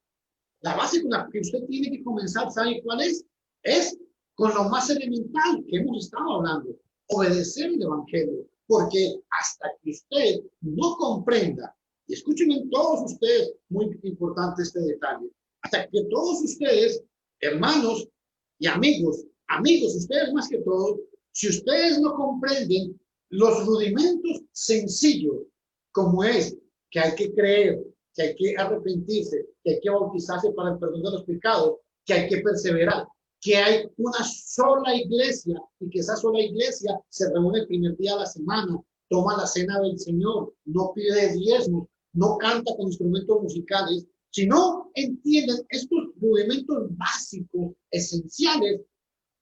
la base con la que usted tiene que comenzar, ¿sabe cuál es? Es con lo más elemental que hemos estado hablando, obedecer el Evangelio. Porque hasta que usted no comprenda, y escúchenme todos ustedes, muy importante este detalle, hasta que todos ustedes, hermanos y amigos, ustedes más que todos, si ustedes no comprenden los rudimentos sencillos, como es que hay que creer, que hay que arrepentirse, que hay que bautizarse para el perdón de los pecados, que hay que perseverar, que hay una sola iglesia y que esa sola iglesia se reúne el primer día de la semana, toma la cena del Señor, no pide diezmos, no canta con instrumentos musicales, sino entienden estos rudimentos básicos, esenciales.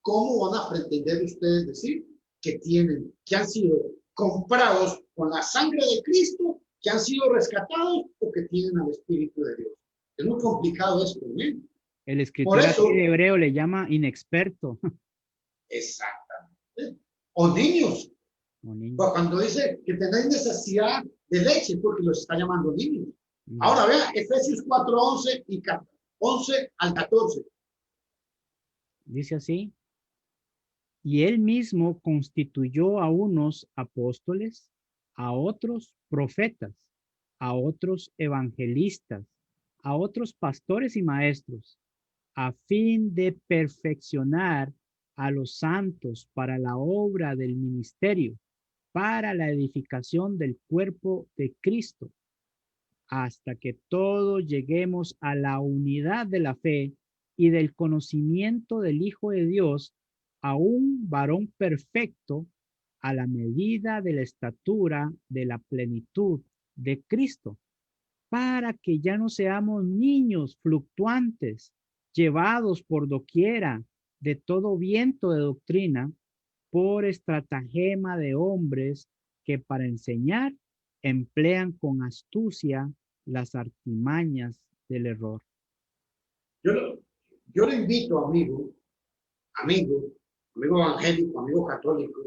¿Cómo van a pretender ustedes decir que tienen, que han sido comprados con la sangre de Cristo, que han sido rescatados o que tienen al Espíritu de Dios? Es muy complicado esto, ¿eh? El Por escritor eso, aquí de Hebreo le llama inexperto. exactamente. O niños. O niño. Pues cuando dice que tenéis necesidad de leche, porque los está llamando niños. Mm. Ahora vea, Efesios 4:11 y 11 al 14. Dice así. Y él mismo constituyó a unos apóstoles, a otros profetas, a otros evangelistas, a otros pastores y maestros, a fin de perfeccionar a los santos para la obra del ministerio, para la edificación del cuerpo de Cristo, hasta que todos lleguemos a la unidad de la fe y del conocimiento del Hijo de Dios, a un varón perfecto, a la medida de la estatura de la plenitud de Cristo, para que ya no seamos niños fluctuantes, llevados por doquiera de todo viento de doctrina, por estratagema de hombres que para enseñar emplean con astucia las artimañas del error. Yo le invito, amigo evangélico, amigo católico,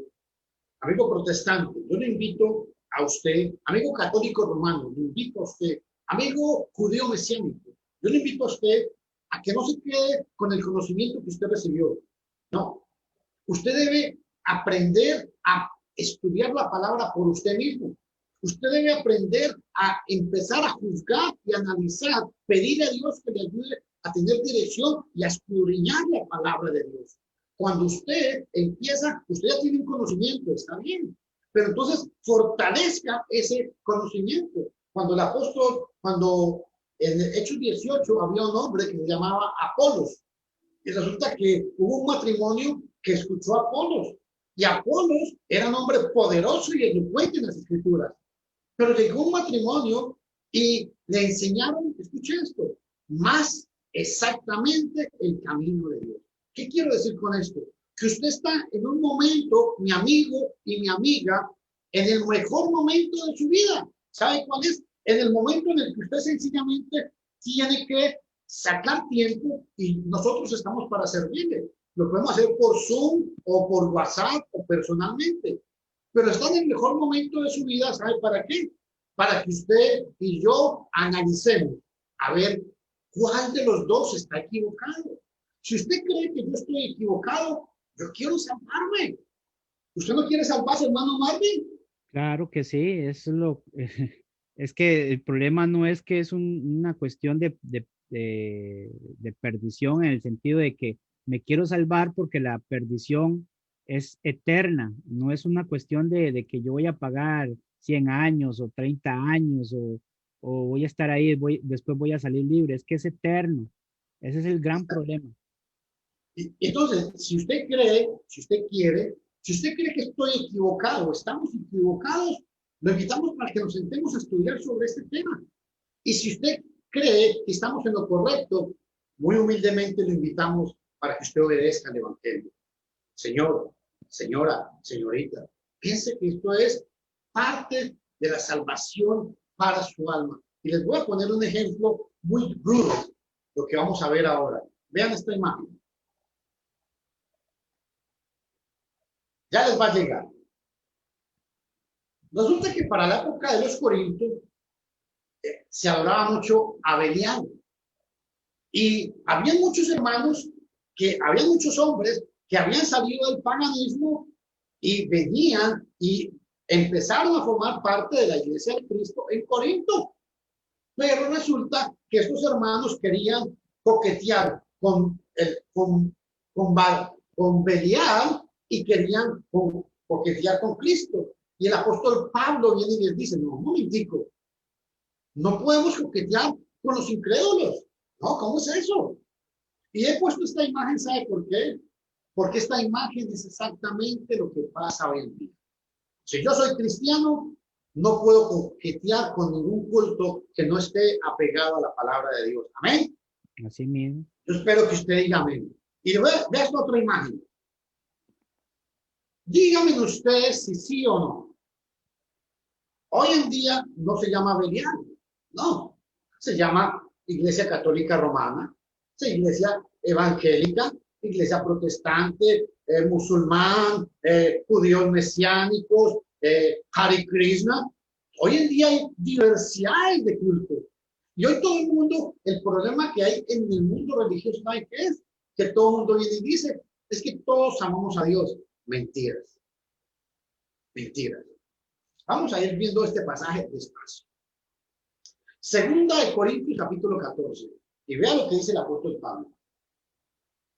amigo protestante, yo le invito a usted, amigo católico romano, le invito a usted, amigo judío mesiánico, yo le invito a usted a que no se quede con el conocimiento que usted recibió. No, usted debe aprender a estudiar la palabra por usted mismo. Usted debe aprender a empezar a juzgar y analizar, pedirle a Dios que le ayude a tener dirección y a escudriñar la palabra de Dios. Cuando usted empieza, usted ya tiene un conocimiento, está bien, pero entonces fortalezca ese conocimiento. Cuando el apóstol, cuando en Hechos 18 había un hombre que se llamaba Apolos, y resulta que hubo un matrimonio que escuchó a Apolos, y Apolos era un hombre poderoso y elocuente en las escrituras, pero llegó un matrimonio y le enseñaron, escuche esto, más exactamente el camino de Dios. ¿Qué quiero decir con esto? Que usted está en un momento, mi amigo y mi amiga, en el mejor momento de su vida. ¿Sabe cuál es? En el momento en el que usted sencillamente tiene que sacar tiempo y nosotros estamos para servirle. Lo podemos hacer por Zoom o por WhatsApp o personalmente. Pero está en el mejor momento de su vida, ¿sabe para qué? Para que usted y yo analicemos, a ver cuál de los dos está equivocado. Si usted cree que yo estoy equivocado, yo quiero salvarme. ¿Usted no quiere salvarse, hermano Marvin? Claro que sí, es que el problema no es que es una cuestión de perdición en el sentido de que me quiero salvar porque la perdición es eterna, no es una cuestión de que yo voy a pagar 100 años o 30 años o voy a estar ahí, después voy a salir libre, es que es eterno. Ese es el gran problema. Entonces, si usted cree, si usted quiere, si usted cree que estoy equivocado, estamos equivocados, lo invitamos para que nos sentemos a estudiar sobre este tema. Y si usted cree que estamos en lo correcto, muy humildemente lo invitamos para que usted obedezca al Evangelio. Señor, señora, señorita, piense que esto es parte de la salvación para su alma. Y les voy a poner un ejemplo muy rudo, lo que vamos a ver ahora. Vean esta imagen. Ya les va a llegar. Resulta que para la época de los Corintios se adoraba mucho a Belial. Y había muchos hermanos, había muchos hombres que habían salido del paganismo y venían y empezaron a formar parte de la iglesia de Cristo en Corinto. Pero resulta que estos hermanos querían coquetear con Belial y querían coquetear con Cristo. Y el apóstol Pablo viene y les dice, no, un momentico, no podemos coquetear con los incrédulos. No, ¿cómo es eso? Y he puesto esta imagen, ¿sabe por qué? Porque esta imagen es exactamente lo que pasa hoy en día. Si yo soy cristiano, no puedo coquetear con ningún culto que no esté apegado a la palabra de Dios. Amén. Así mismo. Yo espero que usted diga amén. Y vea esta otra imagen. Díganme ustedes si sí o no. Hoy en día no se llama Belial, no. Se llama Iglesia Católica Romana, Iglesia Evangélica, Iglesia Protestante, musulmán, judíos mesiánicos, Hare Krishna. Hoy en día hay diversidad de cultos. Y hoy todo el mundo, el problema que hay en el mundo religioso, ¿sabe qué es? Que todo el mundo viene y dice, es que todos amamos a Dios. Mentiras. Mentiras. Vamos a ir viendo este pasaje despacio. Segunda de Corintios, capítulo 14. Y vea lo que dice el apóstol Pablo.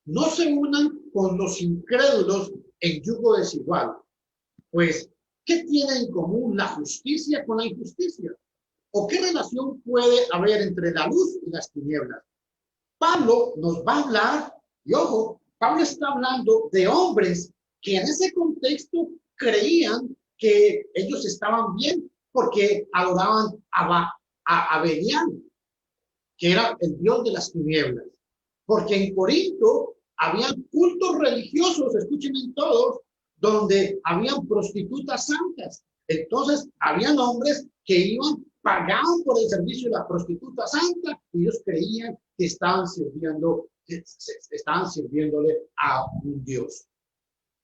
No se unan con los incrédulos en yugo desigual. Pues, ¿qué tiene en común la justicia con la injusticia? ¿O qué relación puede haber entre la luz y las tinieblas? Pablo nos va a hablar, y ojo, Pablo está hablando de hombres que en ese contexto creían que ellos estaban bien porque adoraban a Belial, que era el dios de las tinieblas. Porque en Corinto habían cultos religiosos, escúchenme todos, donde habían prostitutas santas. Entonces, habían hombres que iban, pagaban por el servicio de la prostituta santa y ellos creían que estaban sirviéndole a un Dios.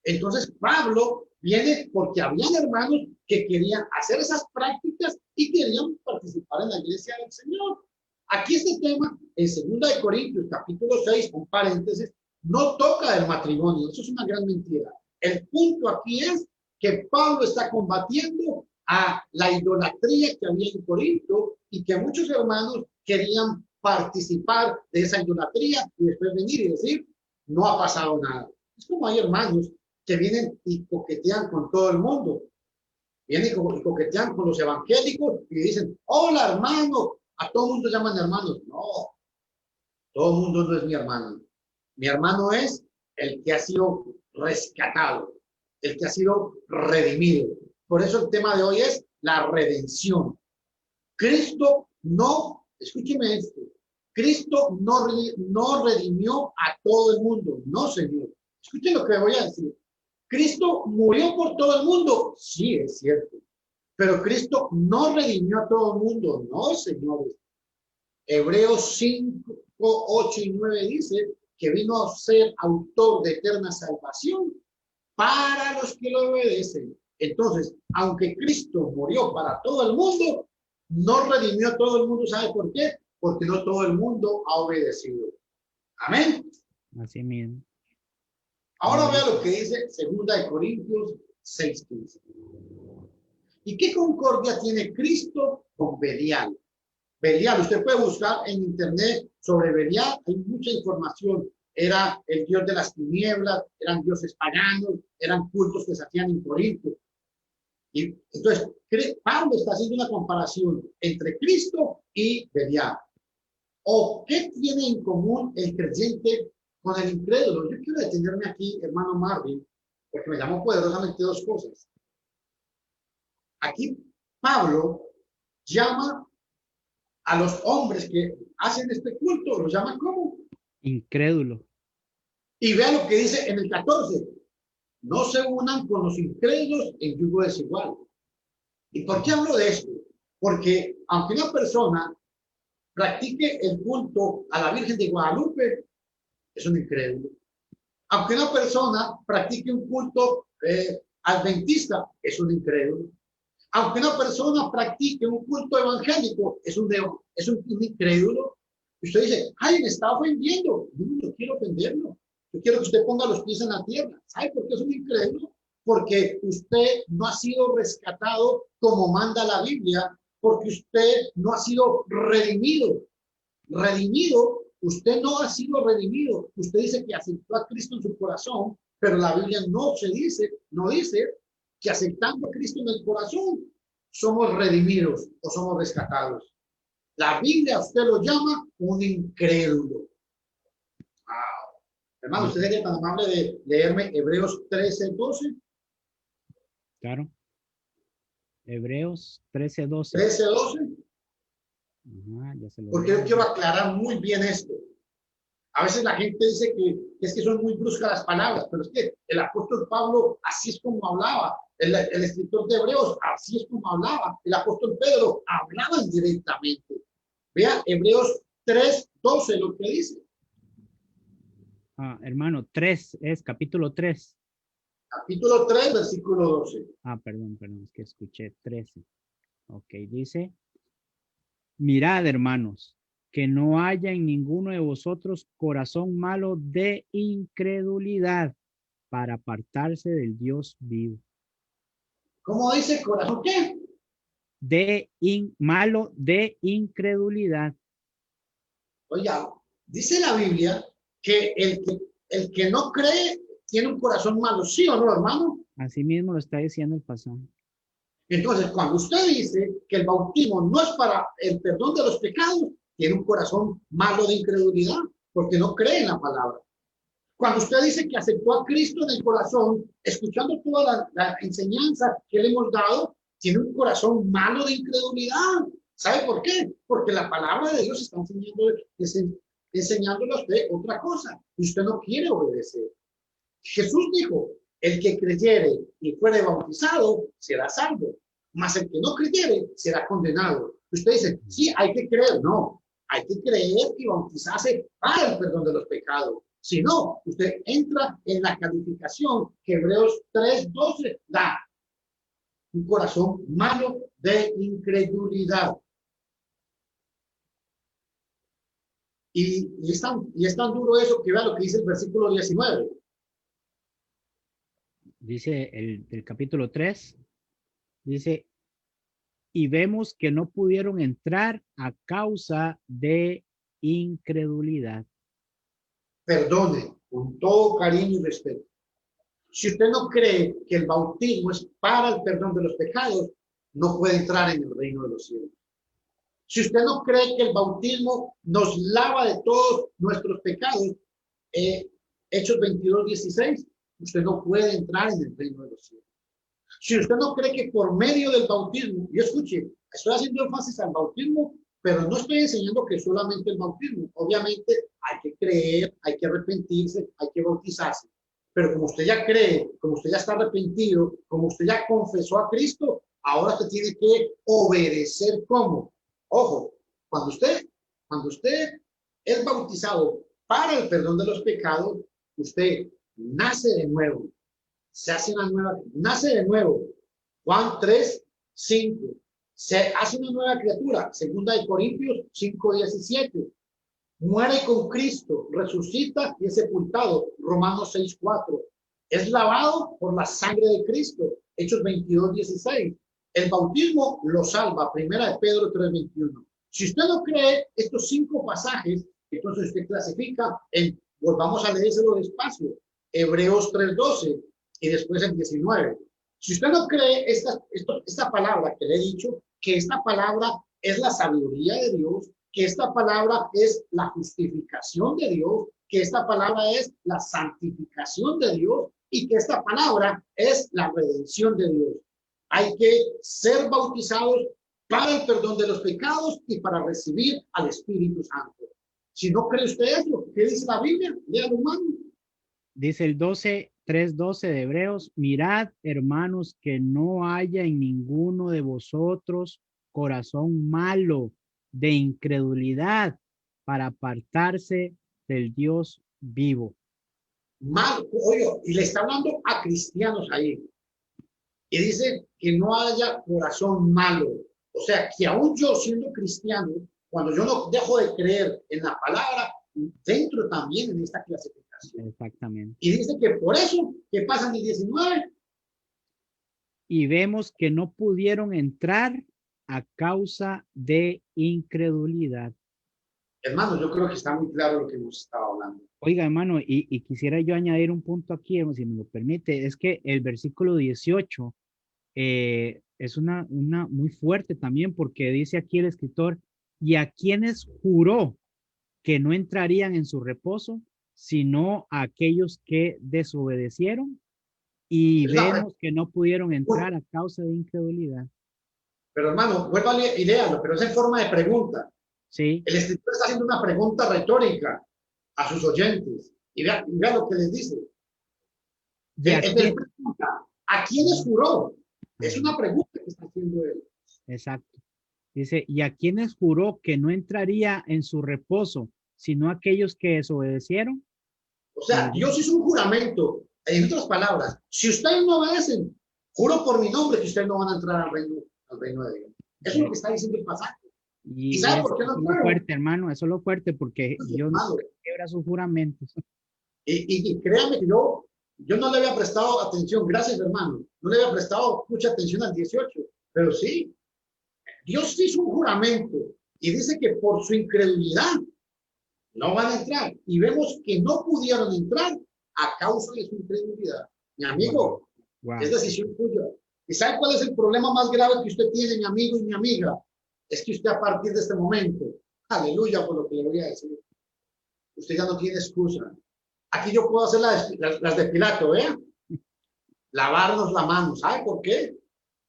Entonces, Pablo viene porque habían hermanos que querían hacer esas prácticas y querían participar en la iglesia del Señor. Aquí este tema, en 2 de Corintios, capítulo 6, un paréntesis, no toca el matrimonio. Eso es una gran mentira. El punto aquí es que Pablo está combatiendo a la idolatría que había en Corinto y que muchos hermanos querían participar de esa idolatría y después venir y decir, no ha pasado nada. Es como hay hermanos que vienen y coquetean con todo el mundo. Vienen y coquetean con los evangélicos y dicen, hola hermano, a todo el mundo llaman hermanos. No, todo el mundo no es mi hermano. Mi hermano es el que ha sido rescatado, el que ha sido redimido. Por eso el tema de hoy es la redención. Cristo no, escúcheme esto, Cristo no redimió a todo el mundo. No, Señor. Escuchen lo que voy a decir. ¿Cristo murió por todo el mundo? Sí, es cierto. Pero Cristo no redimió a todo el mundo. No, señores. Hebreos 5, 8 y 9 dice que vino a ser autor de eterna salvación para los que lo obedecen. Entonces, aunque Cristo murió para todo el mundo, no redimió a todo el mundo. ¿Sabe por qué? Porque no todo el mundo ha obedecido. Amén. Así mismo. Ahora vea lo que dice 2 de Corintios 6:15. ¿Y qué concordia tiene Cristo con Belial? Belial, usted puede buscar en internet sobre Belial, hay mucha información. Era el dios de las tinieblas, eran dioses paganos, eran cultos que se hacían en Corinto. Y entonces, Pablo está haciendo una comparación entre Cristo y Belial. ¿O qué tiene en común el creyente con el incrédulo? Yo quiero detenerme aquí, hermano Marvin, porque me llamó poderosamente dos cosas. Aquí Pablo llama a los hombres que hacen este culto, los llama ¿cómo? Incrédulo. Y vea lo que dice en el 14. No se unan con los incrédulos en yugo desigual. ¿Y por qué hablo de esto? Porque aunque una persona practique el culto a la Virgen de Guadalupe, es un incrédulo. Aunque una persona practique un culto adventista, es un incrédulo. Aunque una persona practique un culto evangélico, es un incrédulo. Y usted dice, ay, me está ofendiendo. No quiero ofenderlo. Yo quiero que usted ponga los pies en la tierra. ¿Sabe por qué es un incrédulo? Porque usted no ha sido rescatado como manda la Biblia, porque usted no ha sido redimido. Redimido, usted no ha sido redimido. Usted dice que aceptó a Cristo en su corazón, pero la Biblia no dice que aceptando a Cristo en el corazón somos redimidos o somos rescatados. La Biblia a usted lo llama un incrédulo. Hermano, ¿usted sería tan amable de leerme Hebreos 13:12? Claro. Hebreos 13:12. 13:12. Ajá, ya se lo Porque yo leo. quiero aclarar muy bien esto. A veces la gente dice que es que son muy bruscas las palabras, pero es que el apóstol Pablo así es como hablaba, el escritor de Hebreos así es como hablaba, el apóstol Pedro hablaba directamente. Vea Hebreos 3:12 lo que dice. Hermano, 3 es capítulo 3. Capítulo 3, versículo 12. Perdón, es que escuché 13. Ok, dice, mirad, hermanos, que no haya en ninguno de vosotros corazón malo de incredulidad para apartarse del Dios vivo. ¿Cómo dice corazón qué? Malo de incredulidad. Oiga, dice la Biblia que el que no cree tiene un corazón malo, ¿sí o no, hermano? Así mismo lo está diciendo el pasaje. Entonces, cuando usted dice que el bautismo no es para el perdón de los pecados, tiene un corazón malo de incredulidad, porque no cree en la palabra. Cuando usted dice que aceptó a Cristo en el corazón, escuchando toda la enseñanza que le hemos dado, tiene un corazón malo de incredulidad. ¿Sabe por qué? Porque la palabra de Dios está enseñándole a usted otra cosa y usted no quiere obedecer. Jesús dijo, el que creyere y fuere bautizado será salvo, mas el que no creyere será condenado. Usted dice, sí, hay que creer. No, hay que creer y bautizarse para el perdón de los pecados. Si no, usted entra en la calificación que Hebreos 3:12 da. Un corazón malo de incredulidad. Y es tan duro eso que vea lo que dice el versículo 19. Dice el capítulo 3, dice, y vemos que no pudieron entrar a causa de incredulidad. Perdone con todo cariño y respeto. Si usted no cree que el bautismo es para el perdón de los pecados, no puede entrar en el reino de los cielos. Si usted no cree que el bautismo nos lava de todos nuestros pecados, Hechos 22:16, usted no puede entrar en el reino de los cielos. Si usted no cree que por medio del bautismo, y escuche, estoy haciendo énfasis al bautismo, pero no estoy enseñando que solamente el bautismo. Obviamente hay que creer, hay que arrepentirse, hay que bautizarse. Pero como usted ya cree, como usted ya está arrepentido, como usted ya confesó a Cristo, ahora usted tiene que obedecer. ¿Cómo? Ojo, cuando usted es bautizado para el perdón de los pecados, usted nace de nuevo, se hace una nueva, nace de nuevo. Juan 3:5. Se hace una nueva criatura. Segunda de Corintios 5:17. Muere con Cristo, resucita y es sepultado. Romanos 6:4. Es lavado por la sangre de Cristo. Hechos 22:16. El bautismo lo salva. Primera de Pedro 3:21. Si usted no cree estos 5 pasajes, entonces usted clasifica en, volvamos a leérselo despacio, Hebreos 3:12 y después el 19. Si usted no cree esta palabra que le he dicho, que esta palabra es la sabiduría de Dios, que esta palabra es la justificación de Dios, que esta palabra es la santificación de Dios y que esta palabra es la redención de Dios. Hay que ser bautizados para el perdón de los pecados y para recibir al Espíritu Santo. Si no cree usted eso, ¿qué dice la Biblia? Léalo, hermano. Dice el 3:12 de Hebreos, mirad, hermanos, que no haya en ninguno de vosotros corazón malo de incredulidad para apartarse del Dios vivo. Mal, oye, y le está hablando a cristianos ahí. Y dice que no haya corazón malo. O sea, que aún yo siendo cristiano, cuando yo no dejo de creer en la palabra, dentro también en esta clasificación. Exactamente. Y dice que por eso, ¿qué pasa en el 19? Y vemos que no pudieron entrar a causa de incredulidad. Hermano, yo creo que está muy claro lo que hemos estado hablando. Oiga, hermano, y quisiera yo añadir un punto aquí, si me lo permite, es que el versículo 18 es una muy fuerte también, porque dice aquí el escritor, y a quienes juró que no entrarían en su reposo, sino a aquellos que desobedecieron y Es una vemos pregunta. que no pudieron entrar a causa de incredulidad. Pero hermano, vuelva y léalo, pero es en forma de pregunta. Sí, El escritor está haciendo una pregunta retórica a sus oyentes. Y vea lo que les dice. y a Él quién, pregunta, ¿a quiénes juró? Es ajá, una pregunta que está haciendo él. exacto. Dice, y a quienes juró que no entraría en su reposo, sino aquellos que desobedecieron. O sea, Y Dios hizo un juramento. En otras palabras, si ustedes no obedecen, juro por mi nombre que ustedes no van a entrar al reino de Dios. Eso es lo que está diciendo el pasaje. ¿Y Y sabe eso por qué no es lo entraron? fuerte, hermano, eso es lo fuerte, porque Pues, Dios hermano, nunca quiebra sus juramentos. y créame que yo no le había prestado atención, gracias hermano, no le había prestado mucha atención al 18, pero sí, Dios hizo un juramento y dice que por su incredulidad no van a entrar. Y vemos que no pudieron entrar a causa de su incredulidad. Mi Wow, amigo, es wow. decisión tuya. ¿Y sabe cuál es el problema más grave que usted tiene, mi amigo y mi amiga? Es que usted a partir de este momento, aleluya por lo que le voy a decir, usted ya no tiene excusa. Aquí yo puedo hacer las de Pilato, ¿eh? Lavarnos la mano. ¿Sabe por qué?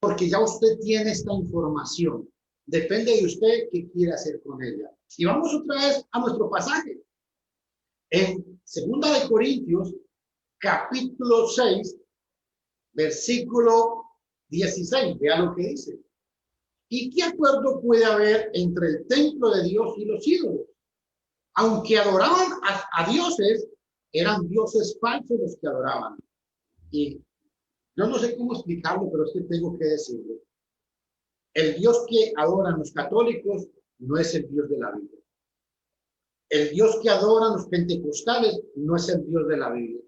Porque ya usted tiene esta información. Depende de usted qué quiere hacer con ella. Y vamos otra vez a nuestro pasaje. En 2 Corintios, capítulo 6, versículo 16. Vea lo que dice. ¿Y qué acuerdo puede haber entre el templo de Dios y los ídolos? Aunque adoraban a dioses, eran dioses falsos los que adoraban. Y yo no sé cómo explicarlo, pero es que tengo que decirlo. El Dios que adoran los católicos no es el Dios de la Biblia. El Dios que adoran los pentecostales no es el Dios de la Biblia.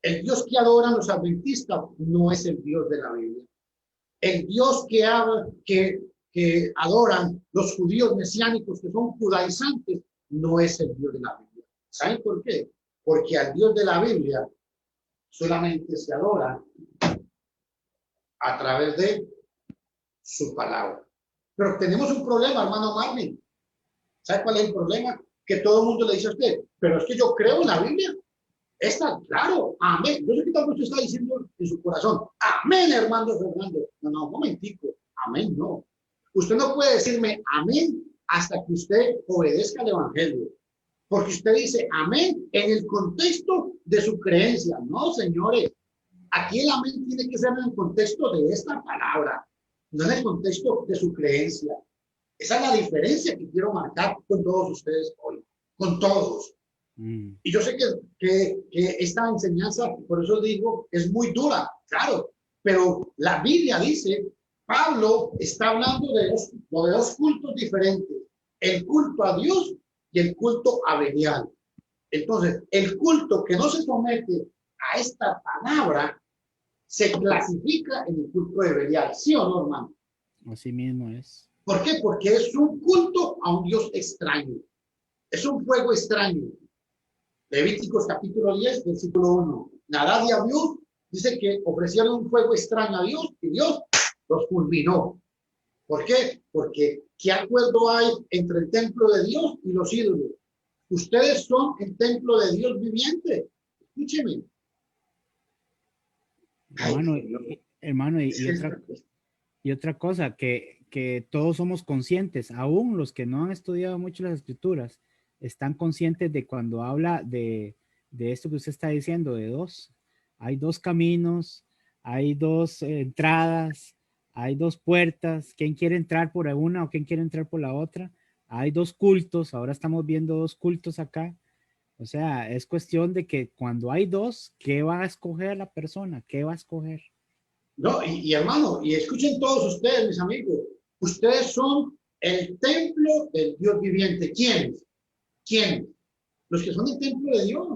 El Dios que adoran los adventistas no es el Dios de la Biblia. El Dios que adoran los judíos mesiánicos, que son judaizantes, no es el Dios de la Biblia. ¿Saben por qué? Porque al Dios de la Biblia solamente se adora a través de su palabra. Pero tenemos un problema, hermano Marvin. ¿Sabe cuál es el problema? Que todo el mundo le dice a usted, pero es que yo creo en la Biblia. Está claro, amén. Yo sé que tal vez usted está diciendo en su corazón, amén, hermano Fernando. No, no, un momentico, amén, no. Usted no puede decirme amén hasta que usted obedezca al evangelio. Porque usted dice amén en el contexto de su creencia. No, señores, aquí el amén tiene que ser en el contexto de esta palabra, no en el contexto de su creencia. Esa es la diferencia que quiero marcar con todos ustedes hoy, con todos. Mm. Y yo sé que esta enseñanza, por eso digo, es muy dura, claro, pero la Biblia dice, Pablo está hablando de dos cultos diferentes, el culto a Dios y el culto a Belial. Entonces, el culto que no se somete a esta palabra se clasifica en el culto de Belial, ¿sí o no, hermano? Así mismo es. ¿Por qué? Porque es un culto a un Dios extraño, es un fuego extraño. Levíticos capítulo 10, versículo 1. Nadab y Abiú dice que ofrecieron un fuego extraño a Dios y Dios los fulminó. ¿Por qué? Porque ¿qué acuerdo hay entre el templo de Dios y los ídolos? Ustedes son el templo de Dios viviente. Escúcheme. Ay, Hermano, Señor. hermano, Es que esta cosa. y otra cosa, que todos somos conscientes, aún los que no han estudiado mucho las escrituras, están conscientes de cuando habla de esto que usted está diciendo, de dos. Hay dos caminos, hay dos entradas, hay dos puertas. ¿Quién quiere entrar por una o quién quiere entrar por la otra? Hay dos cultos, ahora estamos viendo dos cultos acá. O sea, es cuestión de que cuando hay dos, ¿qué va a escoger la persona? ¿Qué va a escoger? No, hermano, y escuchen todos ustedes, mis amigos, ustedes son el templo del Dios viviente. ¿Quiénes? ¿Quiénes? Los que son el templo de Dios.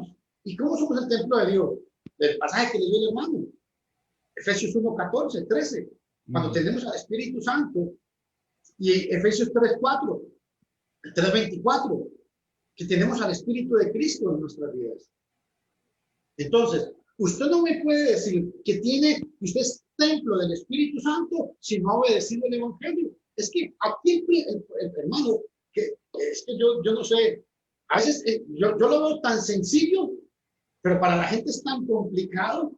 ¿Y cómo somos el templo de Dios? Del pasaje que le dio el hermano. Efesios 1, 14, 13. Cuando tenemos al Espíritu Santo. Y Efesios 3, 4, 3, 24. Que tenemos al Espíritu de Cristo en nuestras vidas. Entonces, usted no me puede decir que usted es templo del Espíritu Santo si no ha obedecido el Evangelio. Es que aquí el hermano, que es que yo no sé, A veces yo lo veo tan sencillo, pero para la gente es tan complicado,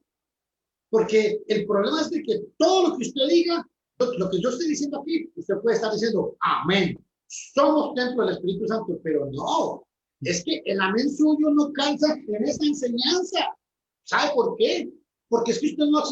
porque el problema es de que todo lo que usted diga, lo que yo estoy diciendo aquí, usted puede estar diciendo, amén, somos templo del Espíritu Santo, pero no, es que el amén suyo no calza en esa enseñanza. ¿Sabe por qué? Porque es que usted no ha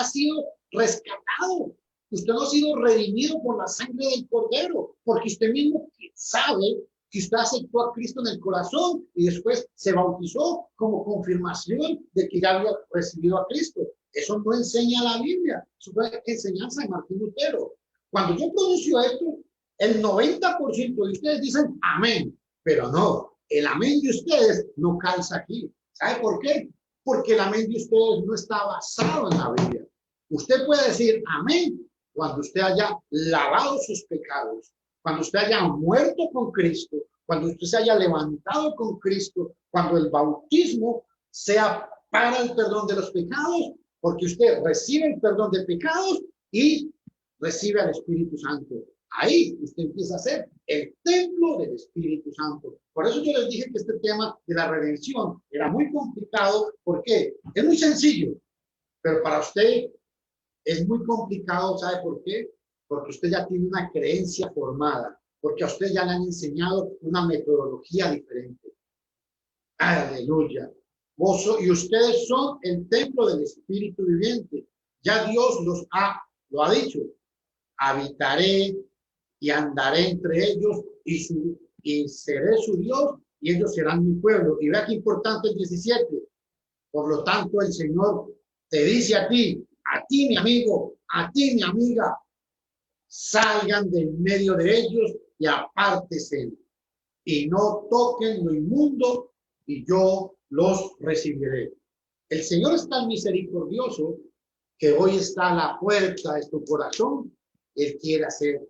sido rescatado, usted no ha sido redimido por la sangre del Cordero, porque usted mismo sabe que usted aceptó a Cristo en el corazón y después se bautizó como confirmación de que ya había recibido a Cristo. Eso no enseña la Biblia, eso fue enseñanza de Martín Lutero. Cuando yo pronuncio esto, el 90% de ustedes dicen amén, pero no, el amén de ustedes no calza aquí. ¿Sabe por qué? Porque el amén de ustedes no está basado en la Biblia. Usted puede decir amén cuando usted haya lavado sus pecados, cuando usted haya muerto con Cristo, cuando usted se haya levantado con Cristo, cuando el bautismo sea para el perdón de los pecados, porque usted recibe el perdón de pecados y recibe al Espíritu Santo. Ahí usted empieza a ser el templo del Espíritu Santo. Por eso yo les dije que este tema de la redención era muy complicado. ¿Por qué? Es muy sencillo, pero para usted es muy complicado. ¿Sabe por qué? Porque usted ya tiene una creencia formada, porque a usted ya le han enseñado una metodología diferente. Aleluya. Y ustedes son el templo del Espíritu viviente. Ya Dios lo ha dicho. Habitaré y andaré entre ellos y seré su Dios y ellos serán mi pueblo. Y vea qué importante el 17. Por lo tanto, el Señor te dice a ti mi amigo, a ti mi amiga, salgan del medio de ellos y apártese y no toquen lo inmundo y yo los recibiré. El Señor es tan misericordioso que hoy está a la puerta de tu corazón. Él quiere hacer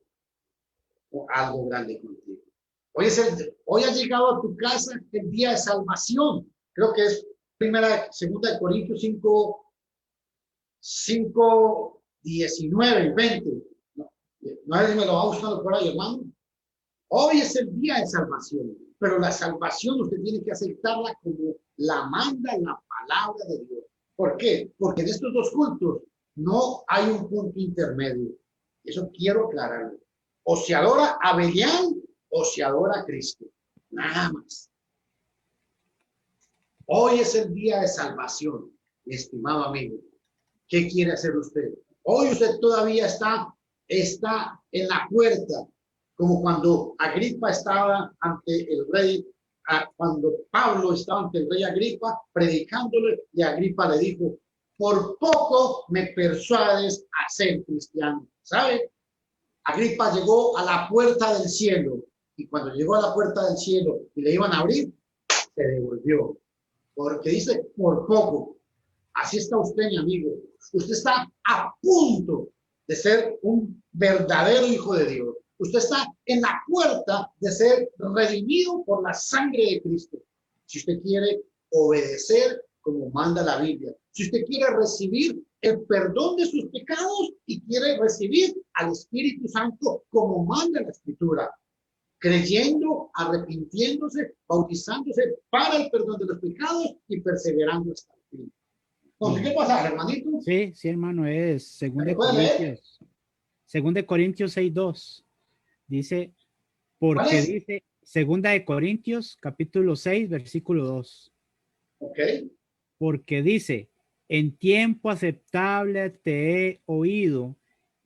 algo grande contigo. Hoy ha llegado a tu casa el día de salvación. Creo que es segunda de Corintios 5, 19 y 20. No sé si me lo va buscando por ahí, hermano. Hoy es el día de salvación, pero la salvación usted tiene que aceptarla como la manda la palabra de Dios. ¿Por qué? Porque en estos dos cultos no hay un punto intermedio. Eso quiero aclararlo. O se adora a Belial o se adora a Cristo. Nada más. Hoy es el día de salvación, mi estimado amigo. ¿Qué quiere hacer usted? Hoy usted todavía está en la puerta, como cuando Agripa estaba ante el rey, cuando Pablo estaba ante el rey Agripa, predicándole, y Agripa le dijo, por poco me persuades a ser cristiano. ¿Sabe? Agripa llegó a la puerta del cielo, y cuando llegó a la puerta del cielo y le iban a abrir, se devolvió, porque dice, por poco. Así está usted, mi amigo. Usted está a punto de ser un verdadero hijo de Dios. Usted está en la puerta de ser redimido por la sangre de Cristo. Si usted quiere obedecer como manda la Biblia, si usted quiere recibir el perdón de sus pecados y quiere recibir al Espíritu Santo como manda la Escritura, creyendo, arrepintiéndose, bautizándose para el perdón de los pecados y perseverando hasta el fin. Entonces, ¿qué pasa, hermanito? Sí, hermano, es 2 Corintios 6:2. Dice, porque dice, 2 Corintios capítulo 6, versículo 2. Ok. Porque dice, en tiempo aceptable te he oído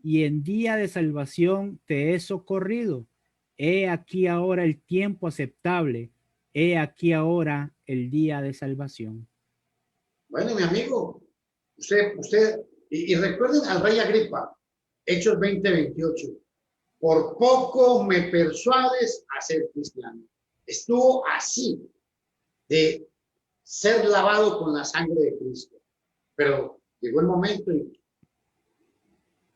y en día de salvación te he socorrido. He aquí ahora el tiempo aceptable. He aquí ahora el día de salvación. Bueno, mi amigo, y recuerden al rey Agripa, Hechos 20:28. Por poco me persuades a ser cristiano. Estuvo así de ser lavado con la sangre de Cristo. Pero llegó el momento y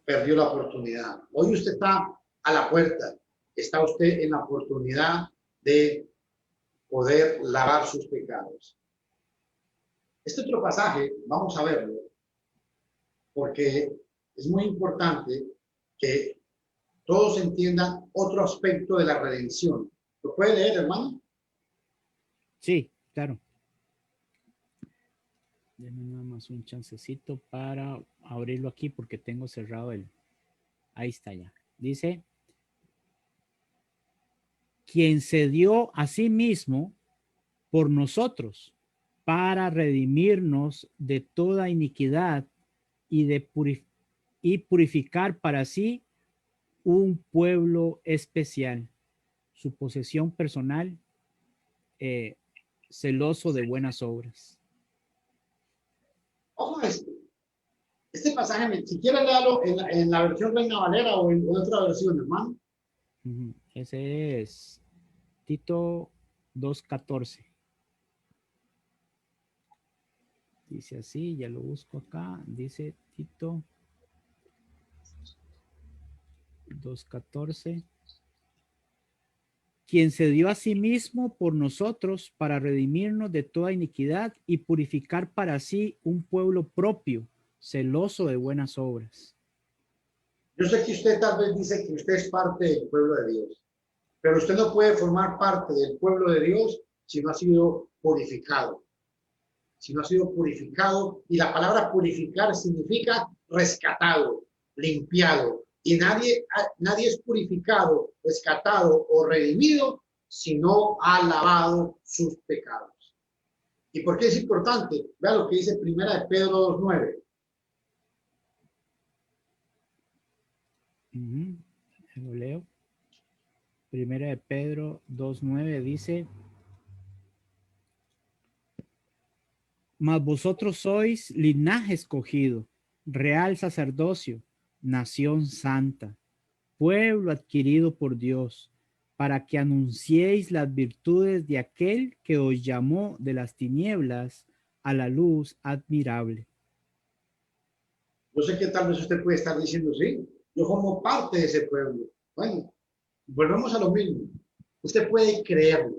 perdió la oportunidad. Hoy usted está a la puerta. Está usted en la oportunidad de poder lavar sus pecados. Este otro pasaje, vamos a verlo, porque es muy importante que todos entiendan otro aspecto de la redención. ¿Lo puede leer, hermano? Sí, claro. Denme nada más un chancecito para abrirlo aquí porque tengo cerrado el... Ahí está ya. Dice, quien se dio a sí mismo por nosotros para redimirnos de toda iniquidad y y purificar para sí un pueblo especial, su posesión personal, celoso de buenas obras. Ojo a esto. Este pasaje, si quiere leerlo en la versión Reina Valera o en otra versión, hermano. Ese es Tito 2:14. Dice así, ya lo busco acá. Dice Tito 2:14. Quien se dio a sí mismo por nosotros para redimirnos de toda iniquidad y purificar para sí un pueblo propio, celoso de buenas obras. Yo sé que usted tal vez dice que usted es parte del pueblo de Dios, pero usted no puede formar parte del pueblo de Dios si no ha sido purificado. Si no ha sido purificado, y la palabra purificar significa rescatado, limpiado. Y nadie es purificado, rescatado o redimido si no ha lavado sus pecados. ¿Y por qué es importante? Vea lo que dice Primera de Pedro 2:9. Lo leo. Primera de Pedro 2:9 dice, mas vosotros sois linaje escogido, real sacerdocio, nación santa, pueblo adquirido por Dios, para que anunciéis las virtudes de aquel que os llamó de las tinieblas a la luz admirable. Yo sé que tal vez usted puede estar diciendo, sí, yo formo parte de ese pueblo. Bueno, volvemos a lo mismo. Usted puede creerlo,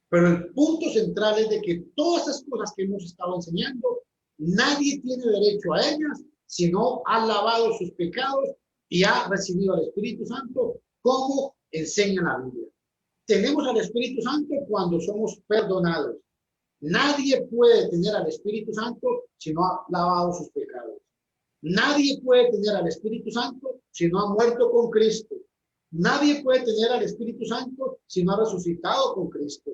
pero el punto central es de que todas esas cosas que hemos estado enseñando, nadie tiene derecho a ellas si no ha lavado sus pecados y ha recibido al Espíritu Santo como enseña la Biblia. Tenemos al Espíritu Santo cuando somos perdonados. Nadie puede tener al Espíritu Santo si no ha lavado sus pecados. Nadie puede tener al Espíritu Santo si no ha muerto con Cristo. Nadie puede tener al Espíritu Santo si no ha resucitado con Cristo.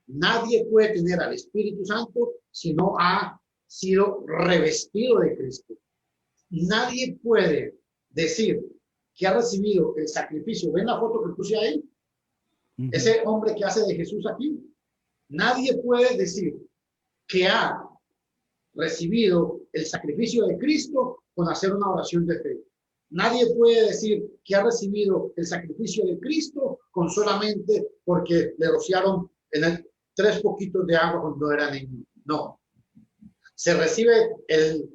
Nadie puede tener al Espíritu Santo si no ha sido revestido de Cristo. Nadie puede decir que ha recibido el sacrificio. ¿Ven la foto que puse ahí? Ese hombre que hace de Jesús aquí. Nadie puede decir que ha recibido el sacrificio de Cristo con hacer una oración de fe. Nadie puede decir que ha recibido el sacrificio de Cristo con solamente porque le rociaron en el 3 poquitos de agua cuando era niño. No. Se recibe el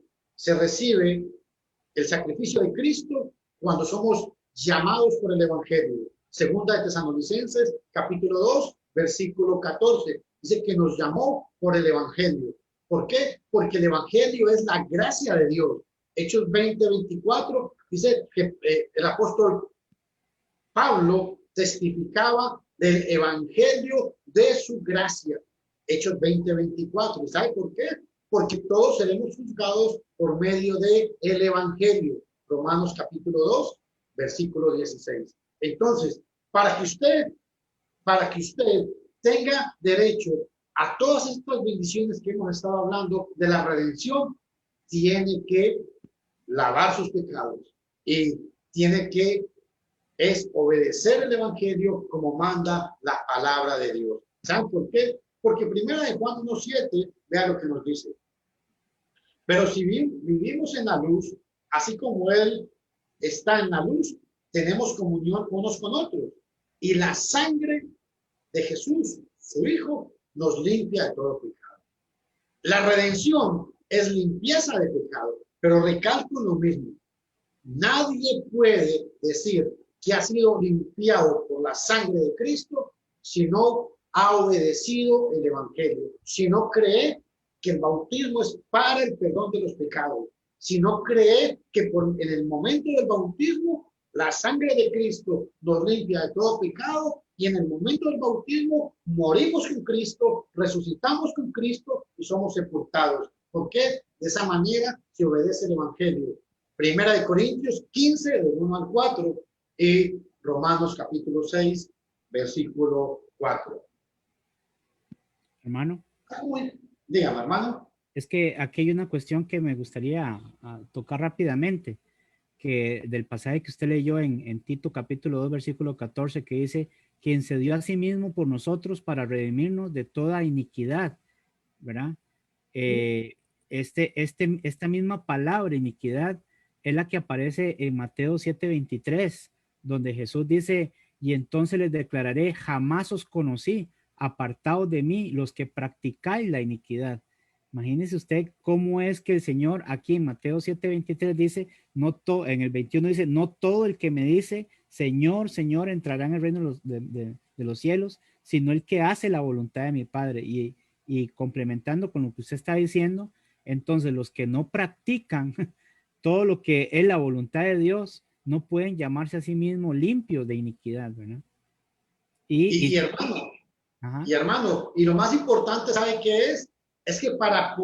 sacrificio de Cristo cuando somos llamados por el Evangelio. Segunda de Tesalonicenses, capítulo 2, versículo 14. Dice que nos llamó por el Evangelio. ¿Por qué? Porque el Evangelio es la gracia de Dios. Hechos 20:24 dice que el apóstol Pablo testificaba del Evangelio de su gracia. Hechos 20:24. ¿Sabe por qué? Porque todos seremos juzgados por medio del Evangelio. Romanos capítulo 2, versículo 16. Entonces, para que usted tenga derecho a todas estas bendiciones que hemos estado hablando de la redención, tiene que lavar sus pecados y tiene que obedecer el Evangelio como manda la palabra de Dios. ¿Saben por qué? Porque primero de Juan 1:7, vea lo que nos dice. Pero si vivimos en la luz, así como Él está en la luz, tenemos comunión unos con otros. Y la sangre de Jesús, su Hijo, nos limpia de todo pecado. La redención es limpieza de pecado, pero recalco lo mismo. Nadie puede decir que ha sido limpiado por la sangre de Cristo si no ha obedecido el Evangelio, si no cree que el bautismo es para el perdón de los pecados, si no cree que en el momento del bautismo la sangre de Cristo nos limpia de todo pecado y en el momento del bautismo morimos con Cristo, resucitamos con Cristo y somos sepultados. ¿Por qué? De esa manera se obedece el Evangelio. Primera de Corintios 15, del 1 al 4, y Romanos capítulo 6, versículo 4. Hermano. Dígame, hermano. Es que aquí hay una cuestión que me gustaría tocar rápidamente, que del pasaje que usted leyó en Tito capítulo 2, versículo 14, que dice, quien se dio a sí mismo por nosotros para redimirnos de toda iniquidad, ¿verdad? Esta misma palabra, iniquidad, es la que aparece en Mateo 7:23, donde Jesús dice, y entonces les declararé, jamás os conocí, apartados de mí, los que practicáis la iniquidad. Imagínese usted cómo es que el Señor aquí en Mateo 7:23 dice, en el 21 dice, no todo el que me dice, Señor, Señor, entrará en el reino de los cielos, sino el que hace la voluntad de mi Padre. Y complementando con lo que usted está diciendo, entonces los que no practican todo lo que es la voluntad de Dios, no pueden llamarse a sí mismos limpios de iniquidad, ¿verdad? Y hermano, y lo más importante, ¿sabe qué es? Es que para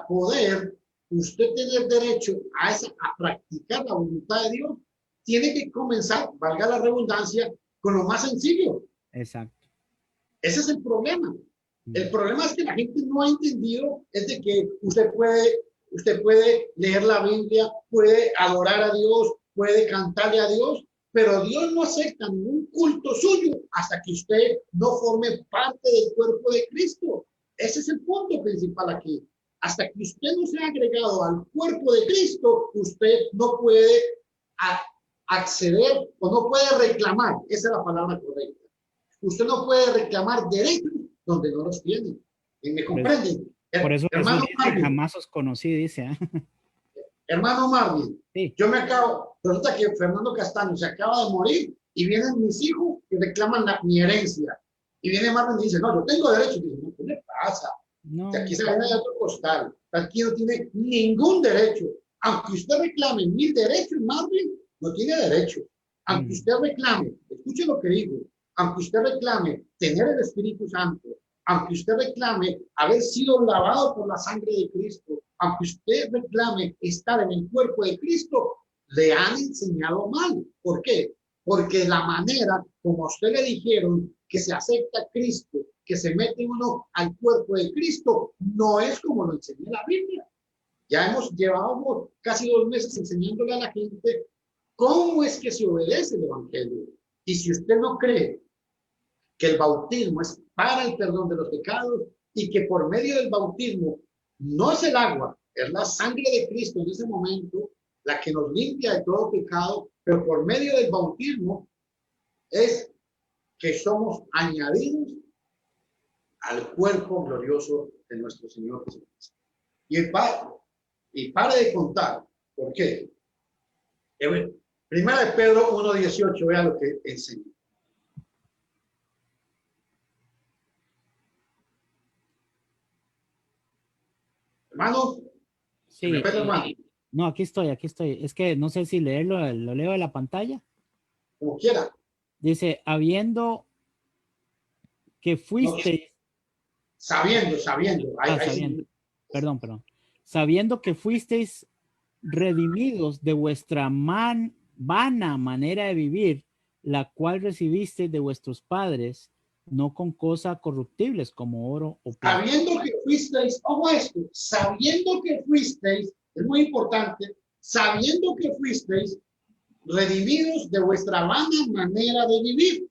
poder usted tener derecho a practicar la voluntad de Dios, tiene que comenzar, valga la redundancia, con lo más sencillo. Exacto. Ese es el problema. El problema es que la gente no ha entendido, es de que usted puede leer la Biblia, puede adorar a Dios, puede cantarle a Dios, pero Dios no acepta ningún culto suyo hasta que usted no forme parte del cuerpo de Cristo. Ese es el punto principal aquí. Hasta que usted no sea agregado al cuerpo de Cristo, usted no puede acceder o no puede reclamar. Esa es la palabra correcta. Usted no puede reclamar derechos donde no los tiene. ¿Me comprenden? Por eso hermano dice, Marvin, jamás os conocí, dice. Hermano Marvin, sí. Resulta que Fernando Castaño se acaba de morir y vienen mis hijos y reclaman mi herencia. Y viene Marvin y dice, no, yo tengo derecho. Y dice, no, ¿qué le pasa? No. Aquí se viene de otro costal. Aquí no tiene ningún derecho. Aunque usted reclame 1000 derechos, Marvin, no tiene derecho. Aunque usted reclame, escuche lo que digo, aunque usted reclame tener el Espíritu Santo, aunque usted reclame haber sido lavado por la sangre de Cristo, aunque usted reclame estar en el cuerpo de Cristo, le han enseñado mal. ¿Por qué? Porque la manera como a usted le dijeron que se acepta a Cristo, que se mete uno al cuerpo de Cristo, no es como lo enseña la Biblia. Ya hemos llevado casi 2 meses enseñándole a la gente cómo es que se obedece el Evangelio. Y si usted no cree que el bautismo es para el perdón de los pecados y que por medio del bautismo no es el agua, es la sangre de Cristo en ese momento la que nos limpia de todo pecado, pero por medio del bautismo es que somos añadidos al cuerpo glorioso de nuestro Señor Jesucristo. Y pare de contar. ¿Por qué? Primera de Pedro 1:18, vea lo que enseña. Hermano, sí, no, aquí estoy. Es que no sé si leerlo, lo leo de la pantalla. Como quiera. Dice, habiendo que fuiste. Sabiendo. Sabiendo. Perdón. Sabiendo que fuisteis redimidos de vuestra vana manera de vivir, la cual recibisteis de vuestros padres, no con cosas corruptibles como oro o plata. Sabiendo que fuisteis, ojo esto, sabiendo que fuisteis, es muy importante, sabiendo que fuisteis redimidos de vuestra vana manera de vivir,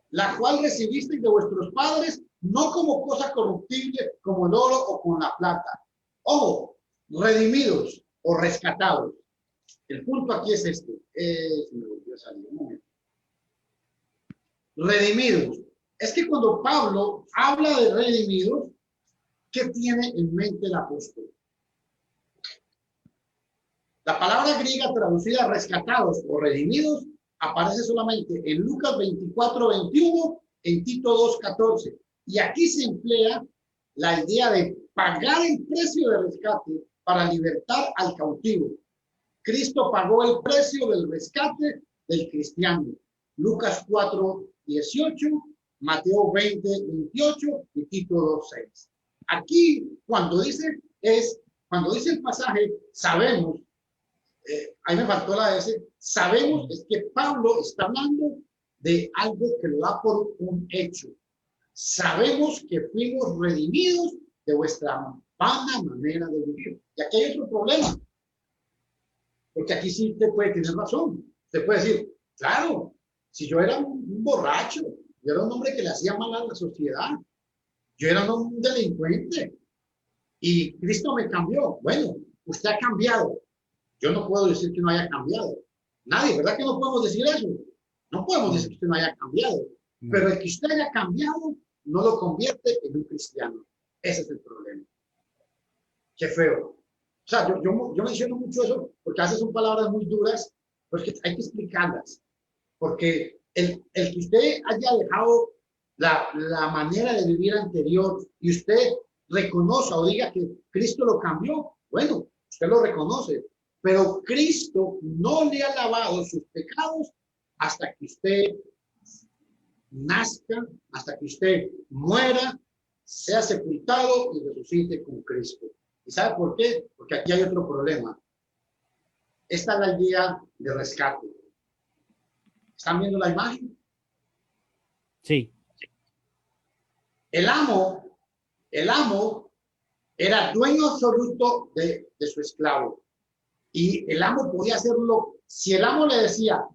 la cual recibisteis de vuestros padres, no como cosa corruptible, como el oro o con la plata. Ojo, redimidos o rescatados. El punto aquí es este. Se me volvió a salir un momento. Redimidos. Es que cuando Pablo habla de redimidos, ¿qué tiene en mente el apóstol? La palabra griega traducida rescatados o redimidos aparece solamente en Lucas 24:21, en Tito 2:14. Y aquí se emplea la idea de pagar el precio de rescate para libertar al cautivo. Cristo pagó el precio del rescate del cristiano. Lucas 4:18, Mateo 20:28 y Tito 2:6. Aquí, cuando dice el pasaje, sabemos, ahí me faltó la S, sabemos es que Pablo está hablando de algo que lo da por un hecho. Sabemos que fuimos redimidos de vuestra vana manera de vivir. Y aquí hay otro problema. Porque aquí sí usted puede tener razón. Usted puede decir, claro, si yo era un borracho, yo era un hombre que le hacía mal a la sociedad, yo era un delincuente y Cristo me cambió. Bueno, usted ha cambiado. Yo no puedo decir que no haya cambiado. Nadie, ¿verdad que no podemos decir eso? No podemos decir que usted no haya cambiado. Pero el que usted haya cambiado no lo convierte en un cristiano. Ese es el problema. Qué feo. O sea, yo menciono mucho eso porque a veces son palabras muy duras, pero es que hay que explicarlas. Porque el que usted haya dejado la manera de vivir anterior y usted reconozca o diga que Cristo lo cambió, bueno, usted lo reconoce. Pero Cristo no le ha lavado sus pecados hasta que usted nazca, hasta que usted muera, sea sepultado y resucite con Cristo. ¿Y sabe por qué? Porque aquí hay otro problema. Esta es la idea de rescate. ¿Están viendo la imagen? Sí. El amo era dueño absoluto de su esclavo. Y el amo podía hacerlo. Si el amo le decía,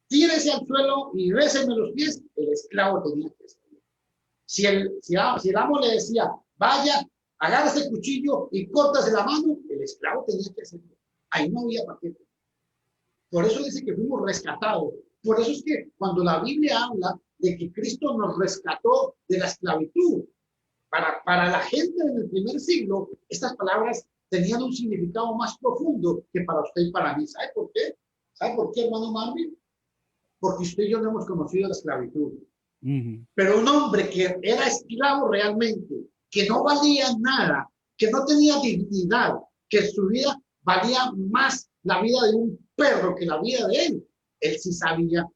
tírese al suelo y réseme los pies, el esclavo tenía que hacerlo. Si el amo le decía, vaya, agarra ese cuchillo y córtase la mano, el esclavo tenía que hacerlo. Ahí no había paquete. Por eso dice que fuimos rescatados. Por eso es que cuando la Biblia habla de que Cristo nos rescató de la esclavitud, para la gente en el primer siglo, estas palabras tenían un significado más profundo que para usted y para mí. ¿Sabe por qué? ¿Sabe por qué, hermano Marvin? Porque usted y yo no hemos conocido la esclavitud. Pero un hombre que era esclavo realmente, que no valía nada, que no tenía dignidad, que su vida valía más la vida de un perro que la vida de él sí sabía,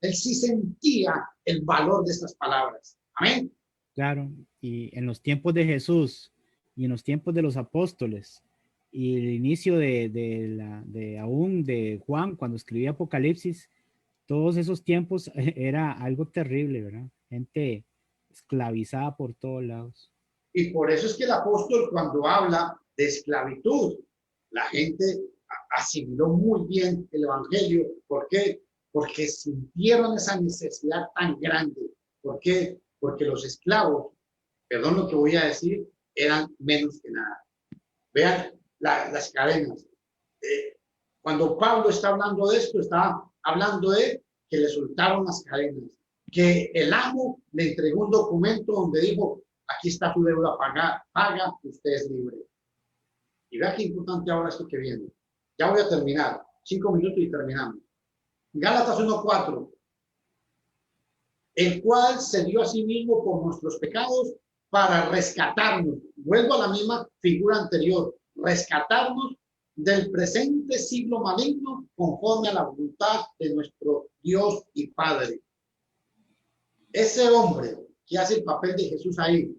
él sí sentía el valor de estas palabras. Amén. Claro, y en los tiempos de Jesús y en los tiempos de los apóstoles y el inicio de Juan cuando escribía Apocalipsis, todos esos tiempos era algo terrible, ¿verdad? Gente esclavizada por todos lados. Y por eso es que el apóstol, cuando habla de esclavitud, la gente asimiló muy bien el evangelio. ¿Por qué? Porque sintieron esa necesidad tan grande. ¿Por qué? Porque los esclavos, perdón lo que voy a decir, eran menos que nada. Vean las cadenas. Cuando Pablo está hablando de esto, está hablando de que le soltaron las cadenas, que el amo le entregó un documento donde dijo, aquí está tu deuda paga, usted es libre. Y vea qué importante ahora esto que viene. Ya voy a terminar, 5 minutos y terminamos. Gálatas 1:4, el cual se dio a sí mismo por nuestros pecados para rescatarnos. Vuelvo a la misma figura anterior, rescatarnos del presente siglo maligno conforme a la voluntad de nuestro Dios y Padre. Ese hombre que hace el papel de Jesús ahí,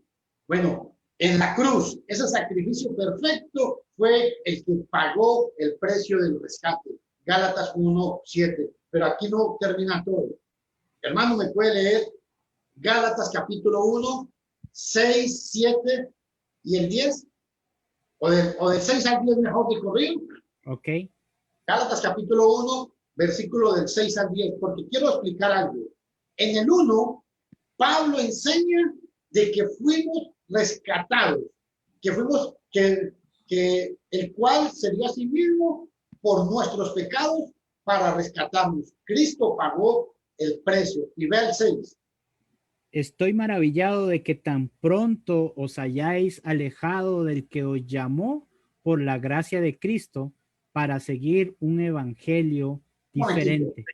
bueno, en la cruz, ese sacrificio perfecto fue el que pagó el precio del rescate. Gálatas 1:7. Pero aquí no termina todo. Hermano, ¿me puede leer Gálatas capítulo 1, 6, 7 y el 10? O del 6 al 10 mejor de corrido. Ok. Gálatas capítulo 1, versículo del 6 al 10, porque quiero explicar algo. En el 1, Pablo enseña de que fuimos rescatados, que el cual se dio a sí mismo por nuestros pecados para rescatarnos. Cristo pagó el precio. Y ve el 6. Estoy maravillado de que tan pronto os hayáis alejado del que os llamó por la gracia de Cristo para seguir un evangelio diferente.